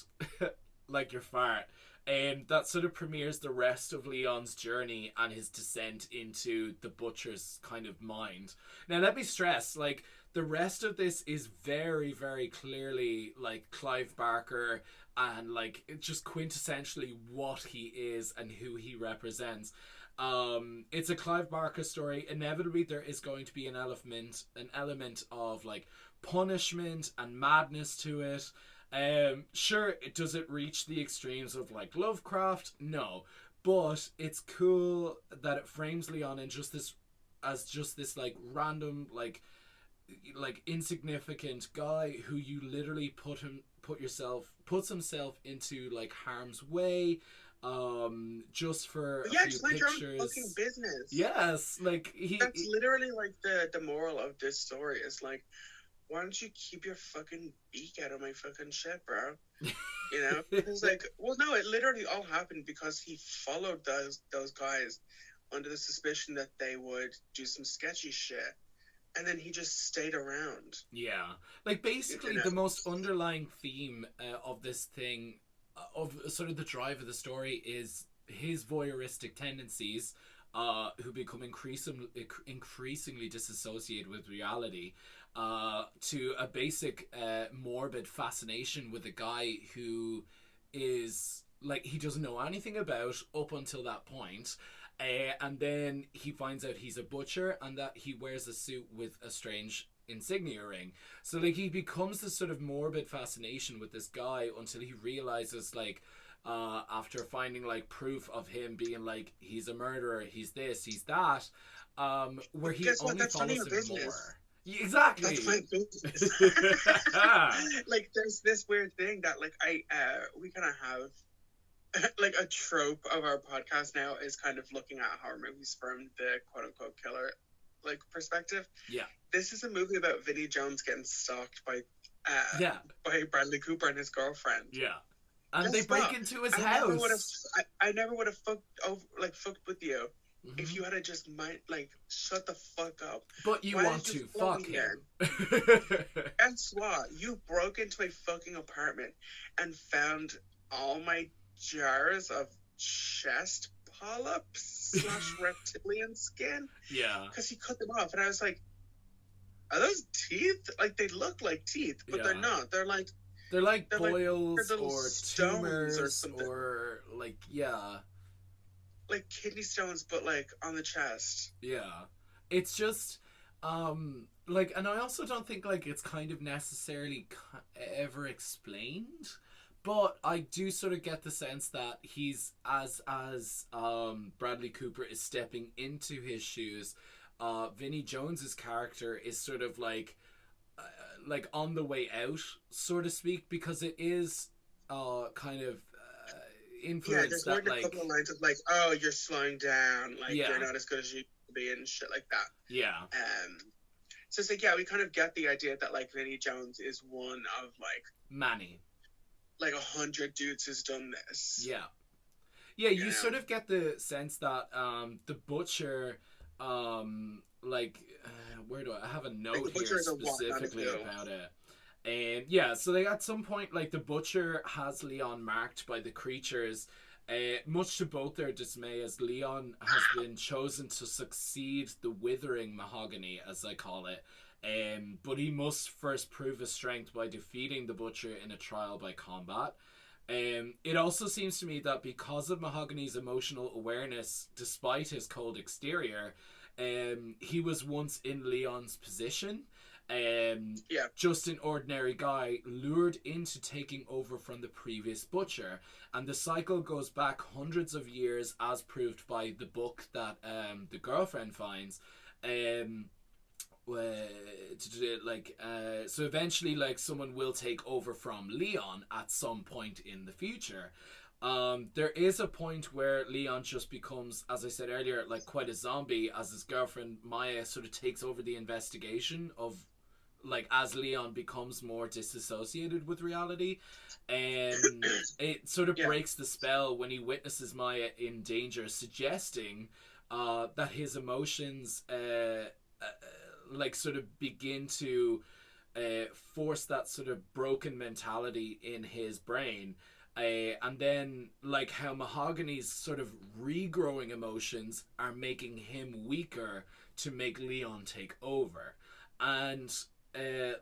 like your fart, and that sort of premieres the rest of Leon's journey and his descent into the Butcher's kind of mind. Now, let me stress, like, the rest of this is very, very clearly, like, Clive Barker and, like, just quintessentially what he is and who he represents. It's a Clive Barker story. Inevitably, there is going to be an element of, like, punishment and madness to it. Sure, does it reach the extremes of, like, Lovecraft? No, but it's cool that it frames Leon in just this like random like insignificant guy who you literally puts himself into, like, harm's way, just for a few just mind pictures. your own fucking business. Yes, like that's literally, like, the moral of this story is, like, why don't you keep your fucking beak out of my fucking shit, bro? You know? It's like, well, no, it literally all happened because he followed those guys under the suspicion that they would do some sketchy shit. And then he just stayed around. Yeah. Like, basically, You know? the most underlying theme of this thing, of sort of the drive of the story, is his voyeuristic tendencies, who become increasingly disassociated with reality, to a basic morbid fascination with a guy who is, like, he doesn't know anything about up until that point. And then he finds out he's a butcher and that he wears a suit with a strange insignia ring. So, like, he becomes this sort of morbid fascination with this guy until he realizes, like, after finding, like, proof of him being, like, he's a murderer, he's this, he's that, where he only follows him more. Exactly. That's my business. Like, there's this weird thing that, like, we kind of have, like, a trope of our podcast now is kind of looking at horror movies from the quote-unquote killer, like, perspective. Yeah. This is a movie about Vinnie Jones getting stalked by Bradley Cooper and his girlfriend. Yeah. And they break into his house. I never would have fucked with you if you had just shut the fuck up. But you want to fuck him. Guess what? You broke into a fucking apartment and found all my jars of chest polyps / reptilian skin. Yeah. Because he cut them off, and I was like, are those teeth? Like, they look like teeth, but they're not. They're like boils or tumors or something. Or like, yeah. Like kidney stones, but like on the chest. Yeah. It's just, like, and I also don't think, like, it's kind of necessarily ever explained. But I do sort of get the sense that he's, as Bradley Cooper is stepping into his shoes, Vinnie Jones's character is sort of like on the way out, so to speak, because it is kind of influenced that, like, a couple of lines of like, oh, you're slowing down, like, you're not as good as you could be and shit like that. Yeah. So it's like, yeah, we kind of get the idea that, like, Vinnie Jones is one of, like, many. Like 100 dudes who's done this. Yeah. Yeah, you sort of get the sense that the butcher, like, where do I have a note here specifically about it? And yeah, so they at some point, like, the butcher has Leon marked by the creatures, much to both their dismay, as Leon has been chosen to succeed the withering mahogany, as I call it. But he must first prove his strength by defeating the butcher in a trial by combat. It also seems to me that because of Mahogany's emotional awareness, despite his cold exterior, he was once in Leon's position. Just an ordinary guy lured into taking over from the previous butcher. And the cycle goes back hundreds of years, as proved by the book that the girlfriend finds. So eventually, like, someone will take over from Leon at some point in the future. There is a point where Leon just becomes, as I said earlier, like, quite a zombie, as his girlfriend Maya sort of takes over the investigation of, like, as Leon becomes more disassociated with reality. And it sort of breaks the spell when he witnesses Maya in danger, suggesting that his emotions like, sort of begin to force that sort of broken mentality in his brain. And then, like, how Mahogany's sort of regrowing emotions are making him weaker to make Leon take over. And,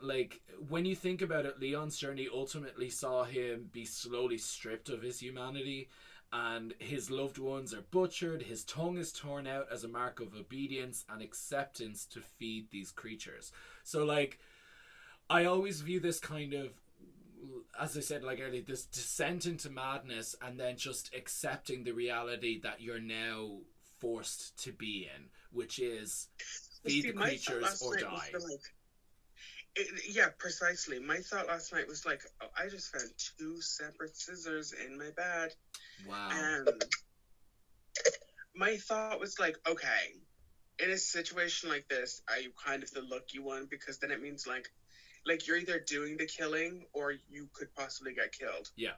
like, when you think about it, Leon's journey ultimately saw him be slowly stripped of his humanity, and his loved ones are butchered, his tongue is torn out as a mark of obedience and acceptance to feed these creatures. So, like, I always view this kind of, as I said, like, earlier, this descent into madness and then just accepting the reality that you're now forced to be in, which is feed the creatures or die. Yeah, precisely. My thought last night was like, oh, I just found 2 separate scissors in my bed. Wow. And my thought was like, okay, in a situation like this, are you kind of the lucky one? Because then it means, like, like you're either doing the killing or you could possibly get killed. Yeah.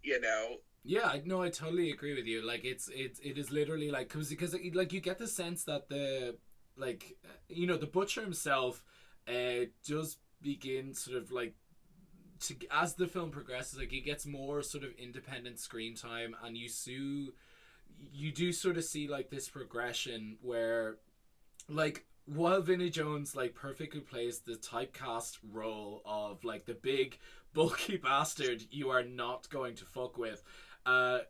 You know. Yeah, I totally agree with you. Like it is literally like because like you get the sense that the like the butcher himself does begin sort of like to as the film progresses, like he gets more sort of independent screen time, and you do sort of see like this progression where like while Vinnie Jones like perfectly plays the typecast role of like the big bulky bastard you are not going to fuck with,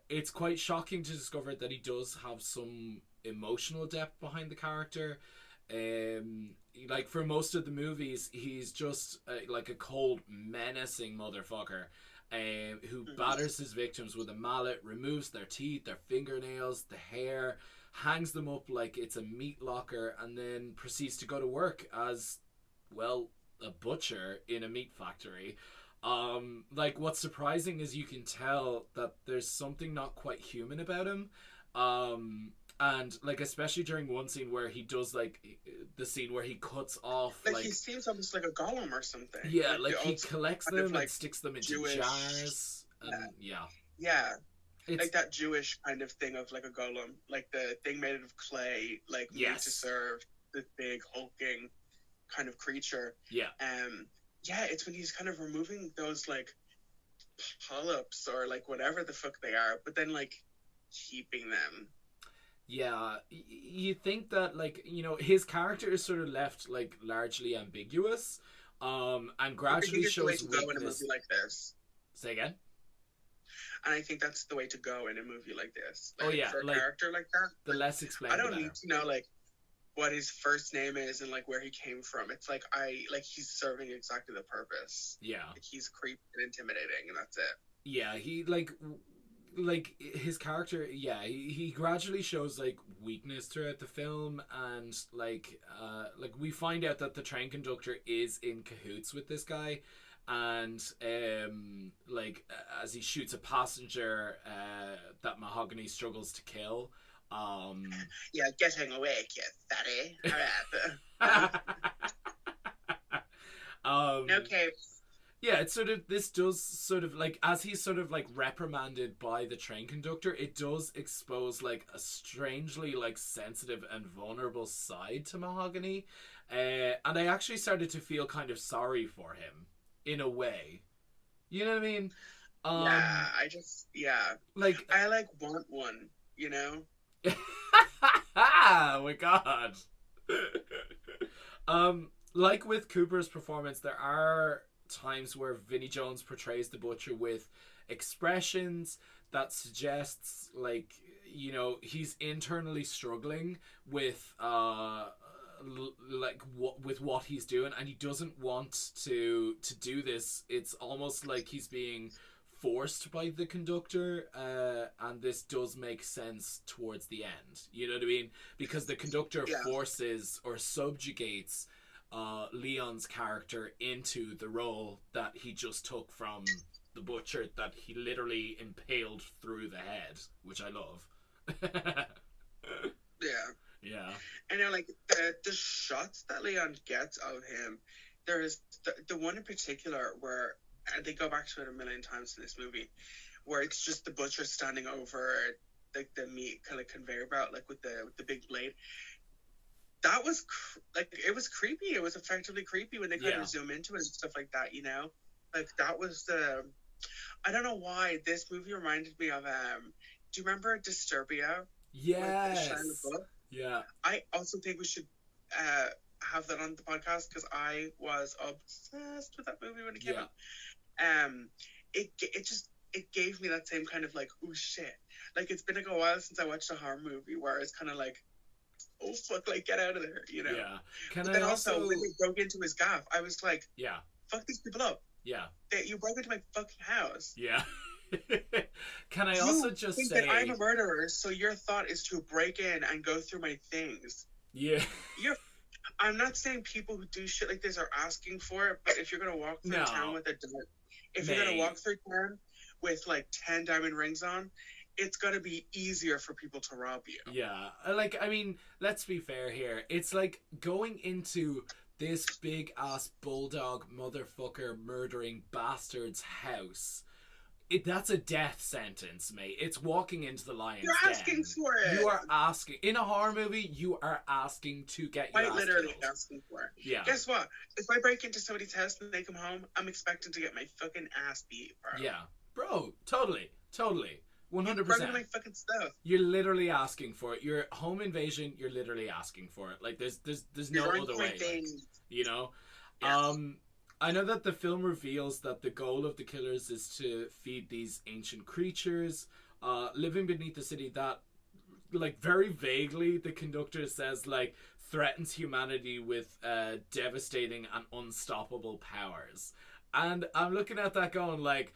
it's quite shocking to discover that he does have some emotional depth behind the character. Like for most of the movies, he's just like a cold, menacing motherfucker who batters his victims with a mallet, removes their teeth, their fingernails, the hair, hangs them up like it's a meat locker, and then proceeds to go to work as, well, a butcher in a meat factory. Like what's surprising is you can tell that there's something not quite human about him. And like especially during one scene where he does like the scene where he cuts off like he seems almost like a golem or something. Yeah, like he collects them and sticks them into Jewish jars. And yeah. It's like that Jewish kind of thing of like a golem, like the thing made out of clay, like made to serve this big hulking kind of creature. Yeah. Yeah, it's when he's kind of removing those like polyps or like whatever the fuck they are, but then like keeping them. Yeah, you think that like his character is sort of left like largely ambiguous, and gradually shows weakness. Go in a movie like this. Say again. And I think that's the way to go in a movie like this. Like, for a character like that, the less explained. I don't need to know like what his first name is and like where he came from. It's like he's serving exactly the purpose. Yeah, like, he's creepy and intimidating, and that's it. Yeah, he like his character. Yeah, he gradually shows like weakness throughout the film, and like we find out that the train conductor is in cahoots with this guy. And like as he shoots a passenger that Mahogany struggles to kill. Yeah, getting awake, you fatty. No capes. Yeah, it's sort of this does sort of like as he's sort of like reprimanded by the train conductor, it does expose like a strangely like sensitive and vulnerable side to Mahogany, and I actually started to feel kind of sorry for him. In a way, you know what I mean? Like I like want one, Oh my god. Like with Cooper's performance, there are times where Vinnie Jones portrays the butcher with expressions that suggests like he's internally struggling with with what he's doing, and he doesn't want to do this. It's almost like he's being forced by the conductor, and this does make sense towards the end, you know what I mean, because the conductor forces or subjugates Leon's character into the role that he just took from the butcher that he literally impaled through the head, which I love. Yeah. And then, like, the shots that Leon gets of him, there is the one in particular where, and they go back to it a million times in this movie, where it's just the butcher standing over, like, the meat kind of conveyor belt, like, with the big blade. That was, it was creepy. It was effectively creepy when they kind of zoom into it and stuff like that, Like, that was I don't know why, this movie reminded me of, do you remember Disturbia? Yes. Like, the book? Yeah. I also think we should have that on the podcast because I was obsessed with that movie when it came out. It gave me that same kind of like, oh shit. Like, it's been like a while since I watched a horror movie where it's kind of like, oh fuck, like, get out of there, Yeah. But then also when they broke into his gaff, I was like, yeah, fuck these people up. Yeah. You broke into my fucking house. Yeah. Can I also just think say that I'm a murderer, so your thought is to break in and go through my things. Yeah. I'm not saying people who do shit like this are asking for it, but if you're gonna walk through town with you're gonna walk through town with like 10 diamond rings on, it's gonna be easier for people to rob you. Yeah. Like, I mean, let's be fair here. It's like going into this big ass bulldog motherfucker murdering bastard's house. That's a death sentence, mate. It's walking into the lion's den. You're asking for it. You are asking. In a horror movie, you are asking to get your ass literally killed. asking for it. Yeah. Guess what? If I break into somebody's house and they come home, I'm expecting to get my fucking ass beat, bro. Yeah. Bro, totally. 100%. Bring my fucking stuff. You're literally asking for it. Your home invasion, you're literally asking for it. Like, there's no other way. Like, you know? Yes. I know that the film reveals that the goal of the killers is to feed these ancient creatures living beneath the city that, like, very vaguely, the conductor says, like, threatens humanity with devastating and unstoppable powers. And I'm looking at that going, like,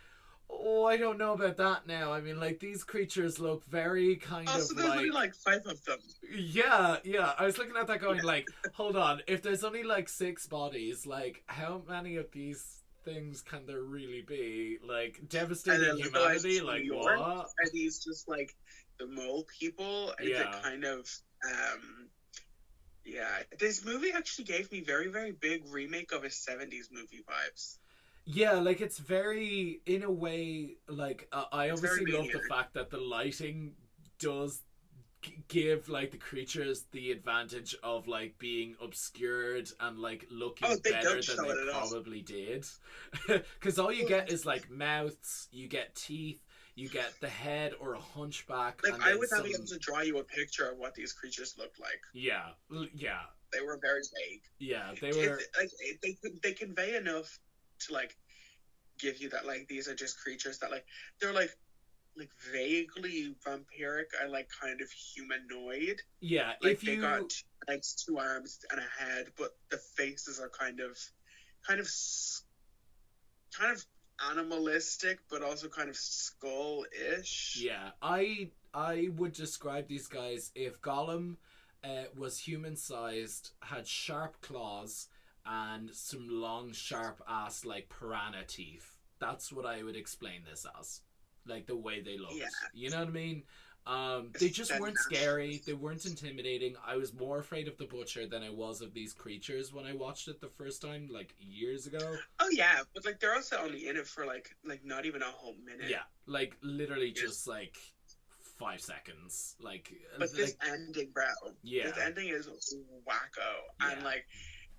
oh, I don't know about that now. I mean, like, these creatures look very kind of there's only like 5 of them. Yeah. I was looking at that going, like, hold on. If there's only, like, 6 bodies, like, how many of these things can there really be? Like, devastating humanity? Like, what? Are these just, like, the mole people? Yeah. The kind of, yeah. This movie actually gave me very, very big remake of a 70s movie vibes. Yeah, like, it's very, in a way, like, I obviously love the fact that the lighting does give, like, the creatures the advantage of, like, being obscured and, like, looking better than they probably did. Because all you get is, like, mouths, you get teeth, you get the head or a hunchback. Like, I would not be able to draw you a picture of what these creatures looked like. Yeah. They were very vague. Yeah, they were... They convey enough to, like, give you that, like, these are just creatures that, like, they're like vaguely vampiric and, like, kind of humanoid. Yeah, like, if you... they got 2 legs, 2 arms and a head, but the faces are kind of animalistic, but also kind of skull-ish. Yeah, I would describe these guys, if Gollum was human-sized, had sharp claws, and some long, sharp-ass, like, piranha teeth. That's what I would explain this as. Like, the way they looked. Yeah. You know what I mean? They just weren't scary. They weren't intimidating. I was more afraid of the Butcher than I was of these creatures when I watched it the first time, like, years ago. Oh, yeah. But, like, they're also only in it for, like not even a whole minute. Yeah. Like, literally just, like, 5 seconds. Like... But this ending, bro. Yeah. This ending is wacko. And, like...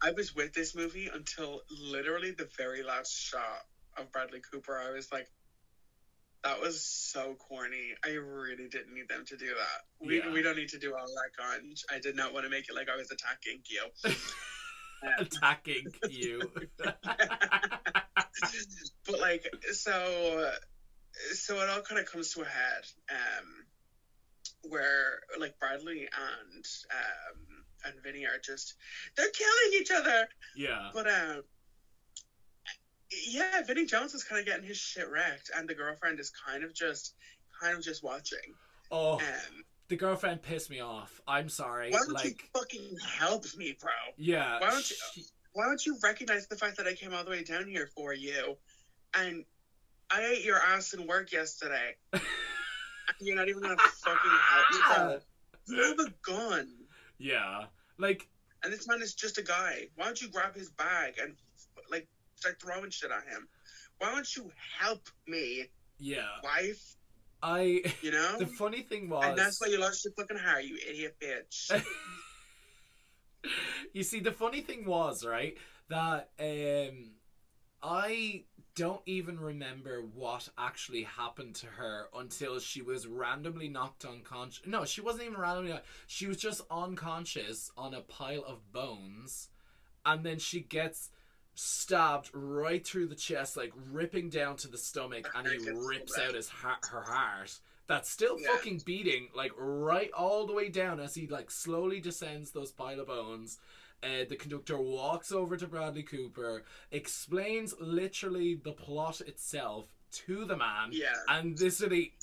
I was with this movie until literally the very last shot of Bradley Cooper. I was like, that was so corny. I really didn't need them to do that. We don't need to do all that gunge. I did not want to make it like I was attacking you. Attacking you. But, like, so it all kind of comes to a head, where, like, Bradley and Vinnie are just, they're killing each other. Yeah. But yeah, Vinnie Jones is kind of getting his shit wrecked, and the girlfriend is kind of just watching. Oh, the girlfriend pissed me off. I'm sorry. Why don't you fucking help me, bro? Yeah. Why don't you recognize the fact that I came all the way down here for you, and I ate your ass in work yesterday. And you're not even gonna fucking help me, bro. You have a gun. Yeah. Like, and this man is just a guy. Why don't you grab his bag and, like, start throwing shit at him? Why don't you help me, wife? You know? The funny thing was... And that's why you lost your fucking hair, you idiot bitch. You see, the funny thing was, right, that I don't even remember what actually happened to her until she was randomly knocked unconscious. No, she wasn't even randomly. She was just unconscious on a pile of bones, and then she gets stabbed right through the chest, like ripping down to the stomach, and he rips out her heart. That's still fucking beating, like, right all the way down as he, like, slowly descends those pile of bones. The conductor walks over to Bradley Cooper, explains literally the plot itself to the man, and this city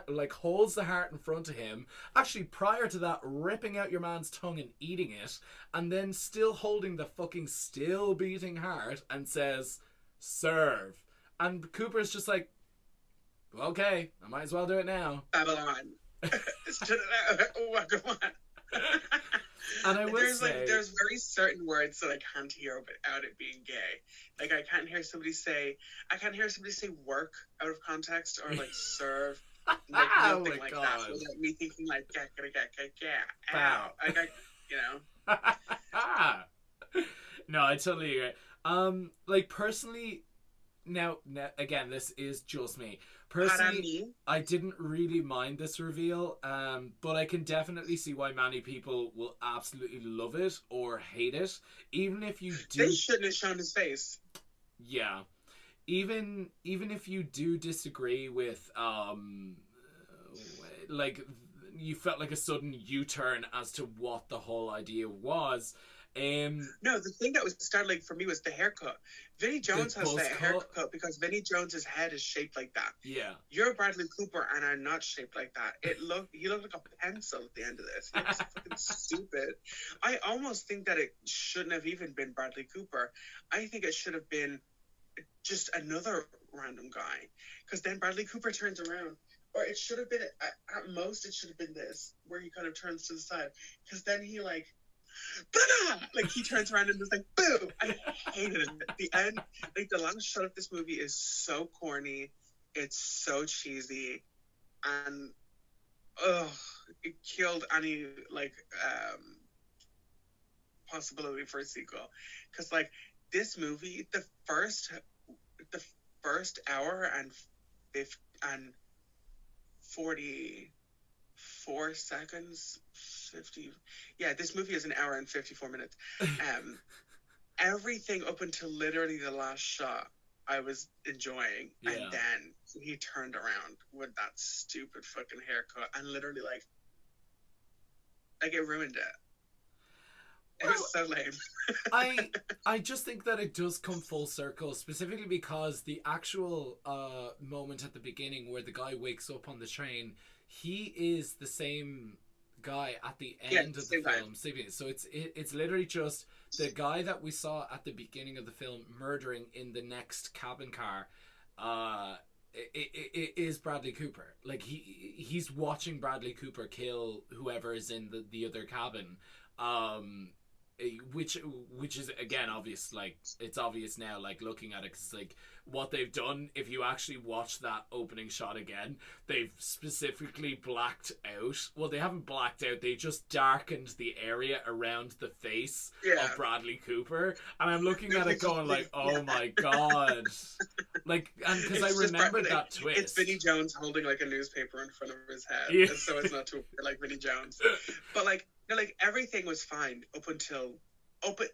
like holds the heart in front of him. Actually, prior to that, ripping out your man's tongue and eating it, and then still holding the fucking still beating heart, and says, "Serve." And Cooper's just like, "Okay, I might as well do it now." Babylon. Come on. And I will there's say, there's very certain words that I can't hear without it being gay. Like I can't hear somebody say work out of context or like serve, like oh nothing my like God. that without me thinking like Wow. ow. Like I. No, I totally agree. Like personally, now again, this is just me. Personally, I didn't really mind this reveal, but I can definitely see why many people will absolutely love it or hate it. Even if you do, They shouldn't have shown his face. Yeah, even if you do disagree with like you felt like a sudden U-turn as to what the whole idea was. No, the thing that was startling for me was the haircut. Vinnie Jones has that haircut because Vinnie Jones's head is shaped like that. Yeah. You're Bradley Cooper and I'm not shaped like that. He looked like a pencil at the end of this. It was fucking stupid. I almost think that it shouldn't have even been Bradley Cooper. I think it should have been just another random guy. Because then Bradley Cooper turns around. Or it should have been, at most, it should have been this, where he kind of turns to the side. Because then he like he turns around and is like, boo! I hated it. At the end, like the last shot of this movie is so corny. It's so cheesy. And, it killed any, possibility for a sequel. Because, this movie, the first hour and 44 seconds, 50. Yeah, this movie is an hour and 54 minutes. Everything up until literally the last shot, I was enjoying. Yeah. And then he turned around with that stupid fucking haircut and literally, it ruined it. It was so lame. I just think that it does come full circle, specifically because the actual moment at the beginning where the guy wakes up on the train, he is the same guy at the end of the film. So it's literally just the guy that we saw at the beginning of the film murdering in the next cabin car. It is Bradley Cooper. Like he's watching Bradley Cooper kill whoever is in the other cabin. Which is again obvious. It's obvious now, looking at it, because what they've done, if you actually watch that opening shot again, they've specifically blacked out. Well, they haven't blacked out, they just darkened the area around the face of Bradley Cooper, and I'm looking at it going oh my God. And because I remember that twist. It's Vinnie Jones holding a newspaper in front of his head, so it's not too like Vinnie Jones. But everything was fine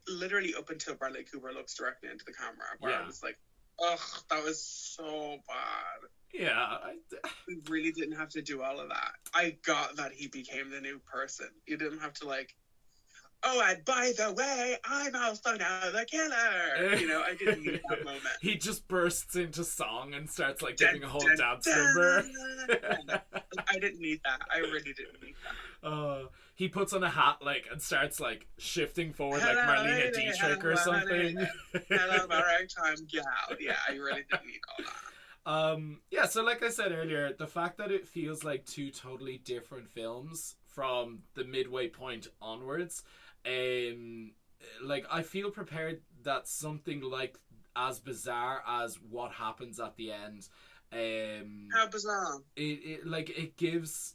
literally up until Bradley Cooper looks directly into the camera, where I was like, ugh, that was so bad. Yeah. We really didn't have to do all of that. I got that he became the new person. You didn't have to oh, and by the way, I'm also now the killer. I didn't need that moment. He just bursts into song and starts giving a whole dance number. I didn't need that. I really didn't need that. He puts on a hat and starts shifting forward Marlena Dietrich or something. Hello, my ragtime gal. Yeah, I really didn't need all that. Yeah, so like I said earlier, the fact that it feels like two totally different films from the midway point onwards, I feel prepared that something as bizarre as what happens at the end, how bizarre! It gives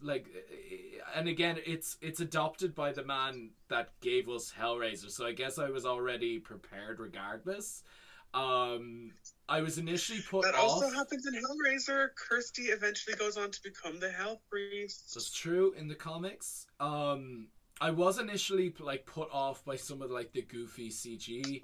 and again, it's adopted by the man that gave us Hellraiser, so I guess I was already prepared regardless. I was initially put off. That also happens in Hellraiser. Kirsty eventually goes on to become the Hell Priest. That's true in the comics. I was initially put off by some of the goofy CG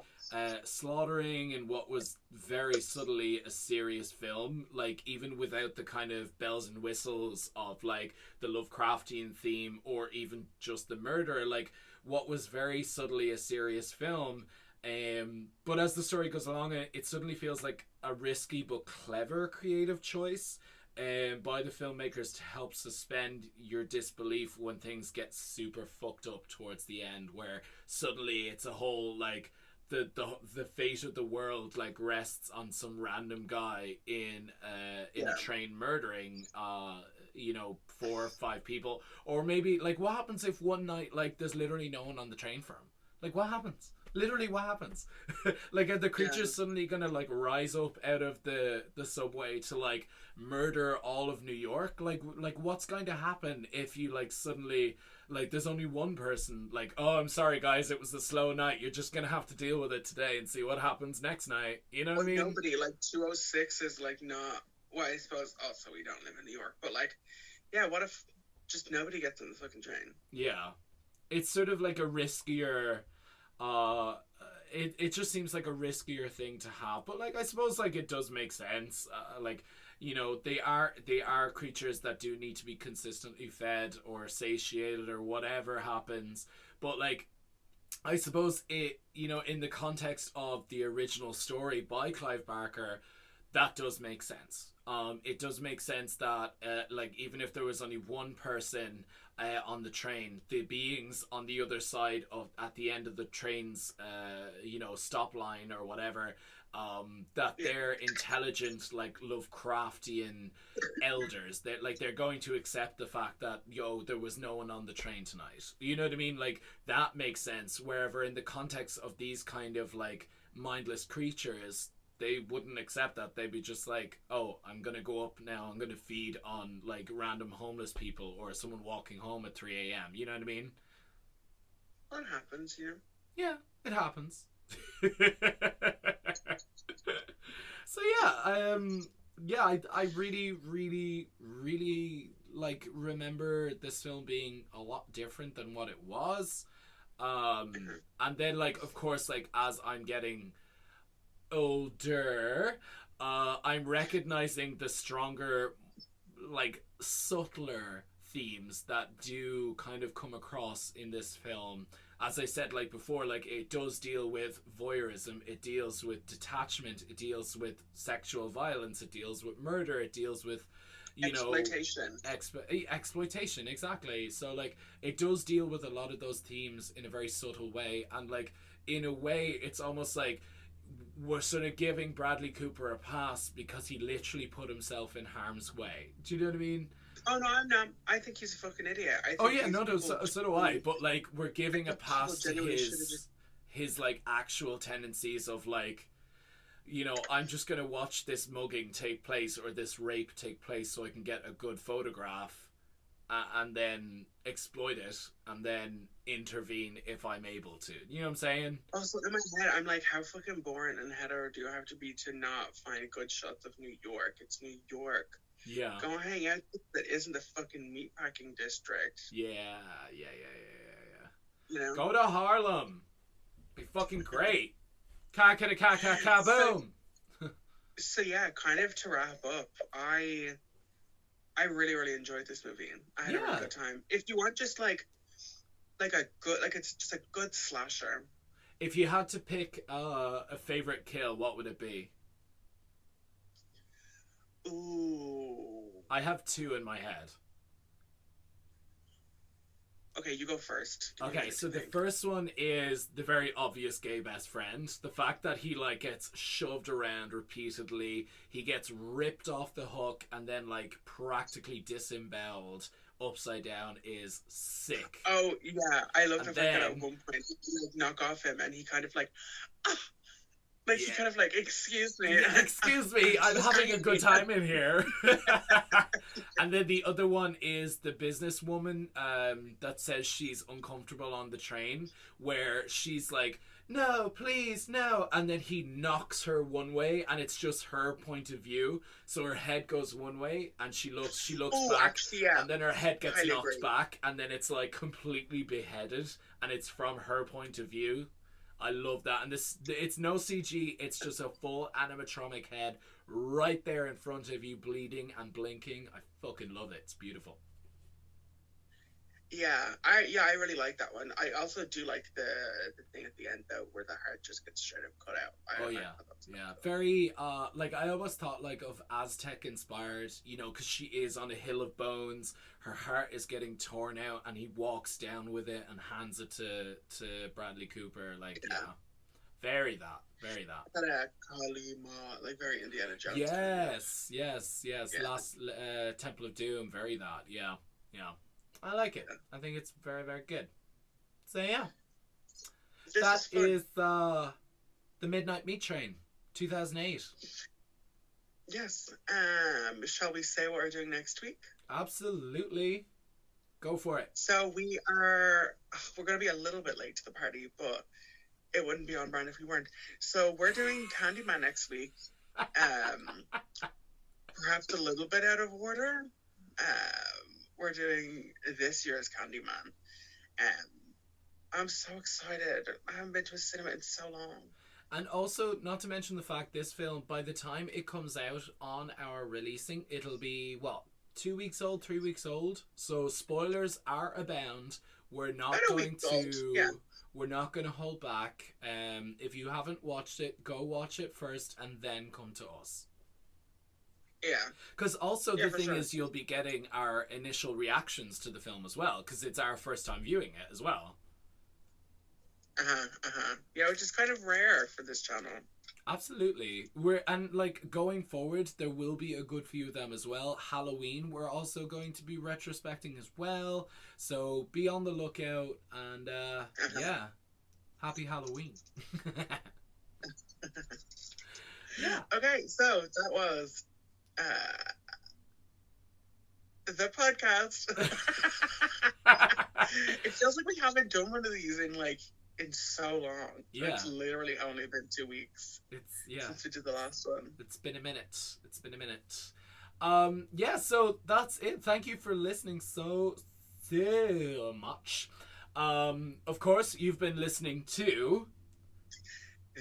slaughtering and what was very subtly a serious film, even without the kind of bells and whistles of the Lovecraftian theme or even just the murder, what was very subtly a serious film. But as the story goes along, it suddenly feels like a risky but clever creative choice by the filmmakers to help suspend your disbelief when things get super fucked up towards the end, where suddenly it's a whole the fate of the world rests on some random guy in a train murdering 4 or 5 people? Or maybe, like, what happens if one night, like, there's literally no one on the train for him? Like, what happens? Literally, what happens? Like, are the creatures suddenly gonna, like, rise up out of the subway to, like, murder all of New York? Like what's going to happen if you, like, suddenly, like, there's only one person, like, oh, I'm sorry, guys, it was a slow night. You're just gonna have to deal with it today and see what happens next night. You know what I mean? Nobody, like, 206 is, like, not... Well, I suppose also we don't live in New York, but, like, yeah, what if just nobody gets on the fucking train? Yeah. It's sort of like a riskier... it just seems like a riskier thing to have, but, like, I suppose, like, it does make sense. Like, they are creatures that do need to be consistently fed or satiated or whatever happens, but, like, I suppose it, in the context of the original story by Clive Barker, that does make sense. It does make sense that, like, even if there was only one person on the train, the beings on the other side of, at the end of the train's, stop line or whatever, that they're intelligent, like, Lovecraftian elders. They're going to accept the fact that, there was no one on the train tonight. You know what I mean? Like, that makes sense. Wherever in the context of these kind of, like, mindless creatures, they wouldn't accept that. They'd be just like, oh, I'm gonna go up now, I'm gonna feed on, like, random homeless people or someone walking home at 3 a.m. You know what I mean? That happens, Yeah, it happens. So I really, really, really, like, remember this film being a lot different than what it was. And then, like, of course, like, as I'm getting older, I'm recognizing the stronger, like, subtler themes that do kind of come across in this film. As I said, like, before, like, it does deal with voyeurism, it deals with detachment, it deals with sexual violence, it deals with murder, it deals with, exploitation. Exploitation, exactly. So, like, it does deal with a lot of those themes in a very subtle way, and, like, in a way, it's almost like we're sort of giving Bradley Cooper a pass because he literally put himself in harm's way. Do you know what I mean? Oh, no, I'm not. I think he's a fucking idiot. So do I. But, like, we're giving a pass to his, like, actual tendencies of, like, I'm just going to watch this mugging take place or this rape take place so I can get a good photograph and then exploit it and then intervene if I'm able to. You know what I'm saying? Also, in my head, I'm like, how fucking boring and hetero do you have to be to not find good shots of New York? It's New York. Yeah. Go hang out that isn't the fucking meatpacking district. Yeah. Go to Harlem. Be fucking great. Ka-ka-ka-ka-ka-boom. So yeah, kind of to wrap up, I really, really enjoyed this movie. I had a really good time. If you want just like a good, like, it's just a good slasher. If you had to pick a favorite kill, what would it be? Ooh. I have 2 in my head. Okay, you go first. Okay, so the first one is the very obvious gay best friend. The fact that he, like, gets shoved around repeatedly, he gets ripped off the hook and then, like, practically disemboweled upside down is sick. Oh, yeah, I love the fact that at one point he, like, knock off him and he kind of like, he kind of like, excuse me. Yeah, excuse me, I'm having a good time in here. And then the other one is the businesswoman that says she's uncomfortable on the train, where she's like, no, please, no. And then he knocks her one way and it's just her point of view. So her head goes one way and she looks back. Actually, yeah. And then her head gets knocked back and then it's, like, completely beheaded and it's from her point of view. I love that. And it's no CG, it's just a full animatronic head right there in front of you, bleeding and blinking. I fucking love it. It's beautiful. I really like that one. I also do like the thing at the end, though, where the heart just gets straight up cut out. Very like, I always thought, like, of Aztec inspired, because she is on a hill of bones, her heart is getting torn out and he walks down with it and hands it to Bradley Cooper, like, very Very that. That Kalima, like very Indiana Jones. Yes. Yeah. Last Temple of Doom. Very that. Yeah. I like it. I think it's very, very good. So yeah, that is the Midnight Meat Train, 2008. Yes. Shall we say what we're doing next week? Absolutely. Go for it. So we're going to be a little bit late to the party, but it wouldn't be on brand if we weren't. So we're doing Candyman next week. Perhaps a little bit out of order. We're doing this year's Candyman. I'm so excited. I haven't been to a cinema in so long. And also, not to mention the fact this film, by the time it comes out on our releasing, it'll be, 2 weeks old, 3 weeks old. So spoilers are abound. We're not going to hold back. If you haven't watched it, go watch it first and then come to us. Yeah. Because also the thing is you'll be getting our initial reactions to the film as well, because it's our first time viewing it as well. Yeah, which is kind of rare for this channel. Absolutely. Going forward, there will be a good few of them as well. Halloween, we're also going to be retrospecting as well. So be on the lookout and yeah. Happy Halloween. Yeah. Okay, so that was the podcast. It feels like we haven't done one of these in so long. Yeah. It's literally only been 2 weeks. Since we did the last one. It's been a minute. Yeah, so that's it. Thank you for listening so much. Of course, you've been listening to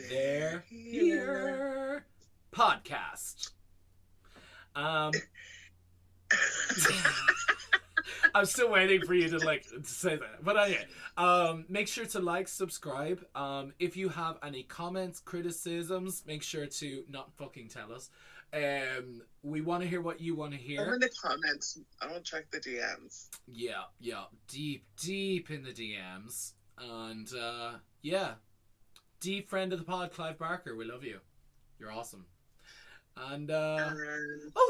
They're Here podcast. I'm still waiting for you to say that. But anyway, make sure to subscribe. If you have any comments, criticisms, make sure to not fucking tell us. We want to hear what you want to hear. I'm in the comments. I don't check the DMs. Yeah. Deep in the DMs. And yeah. Deep friend of the pod, Clive Barker. We love you. You're awesome. And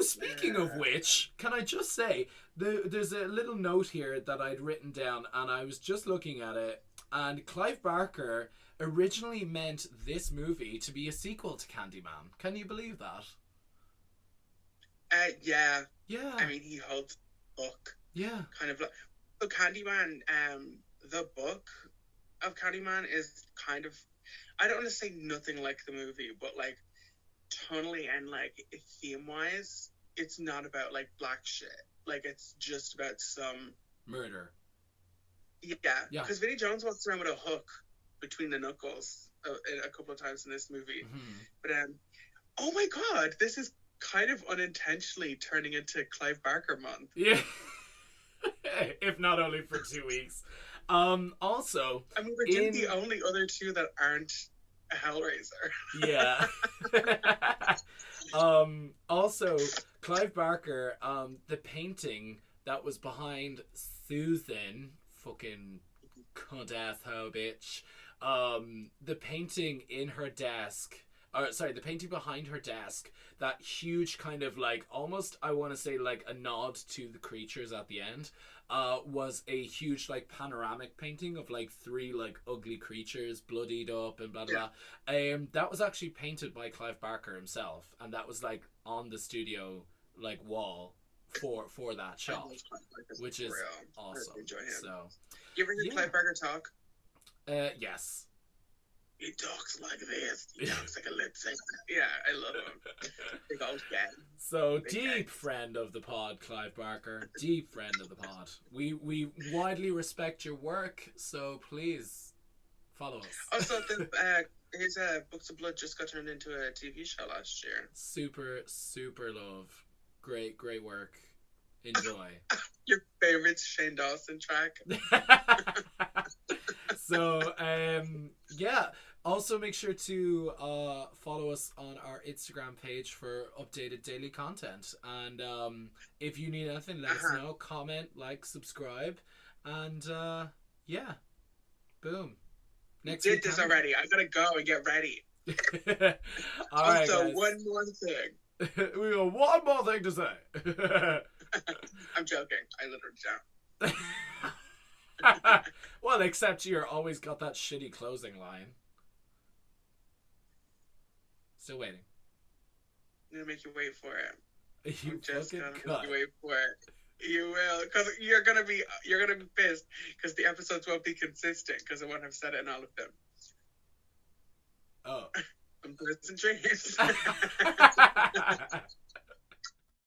speaking of which, can I just say there's a little note here that I'd written down, and I was just looking at it, and Clive Barker originally meant this movie to be a sequel to Candyman. Can you believe that? Yeah. I mean, he holds the book. Yeah. Kind of so Candyman. The book of Candyman is kind of, I don't want to say nothing like the movie, but tonally and theme wise, it's not about black shit. It's just about some murder. Yeah. Because Vinnie Jones walks around with a hook between the knuckles a couple of times in this movie. Mm-hmm. But oh my god, this is kind of unintentionally turning into Clive Barker month. Yeah. If not only for 2 weeks. Also, I mean, we're the only other two that aren't a Hellraiser. Yeah. Also, Clive Barker, the painting that was behind Susan, fucking cunt ass hoe bitch, the painting in her desk, the painting behind her desk, that huge kind of almost, I want to say a nod to the creatures at the end, was a huge panoramic painting of 3 ugly creatures bloodied up and blah blah blah. That was actually painted by Clive Barker himself, and that was on the studio wall for that shot, which is awesome. So you ever hear Clive Barker talk? Yes. He talks like this. He talks like a lip sync. Yeah, I love him. Big old guy. So, deep friend of the pod, Clive Barker. Deep friend of the pod. We widely respect your work, so please follow us. Also, his Books of Blood just got turned into a TV show last year. Super love. Great work. Enjoy. Your favorite Shane Dawson track? So, yeah. Also, make sure to follow us on our Instagram page for updated daily content. And if you need anything, let us know. Comment, subscribe. And, yeah. Boom. Next week. You did this already. I gotta go and get ready. All right, Also, guys. one more thing. We got one more thing to say. I'm joking. I literally don't. Well, except you're always got that shitty closing line. Still waiting. I'm gonna make you wait for it. You I'm just fucking gonna cut. make you wait for it. You will, because you're gonna be pissed because the episodes won't be consistent because I won't have said it in all of them. Oh. I'm birds and dreams.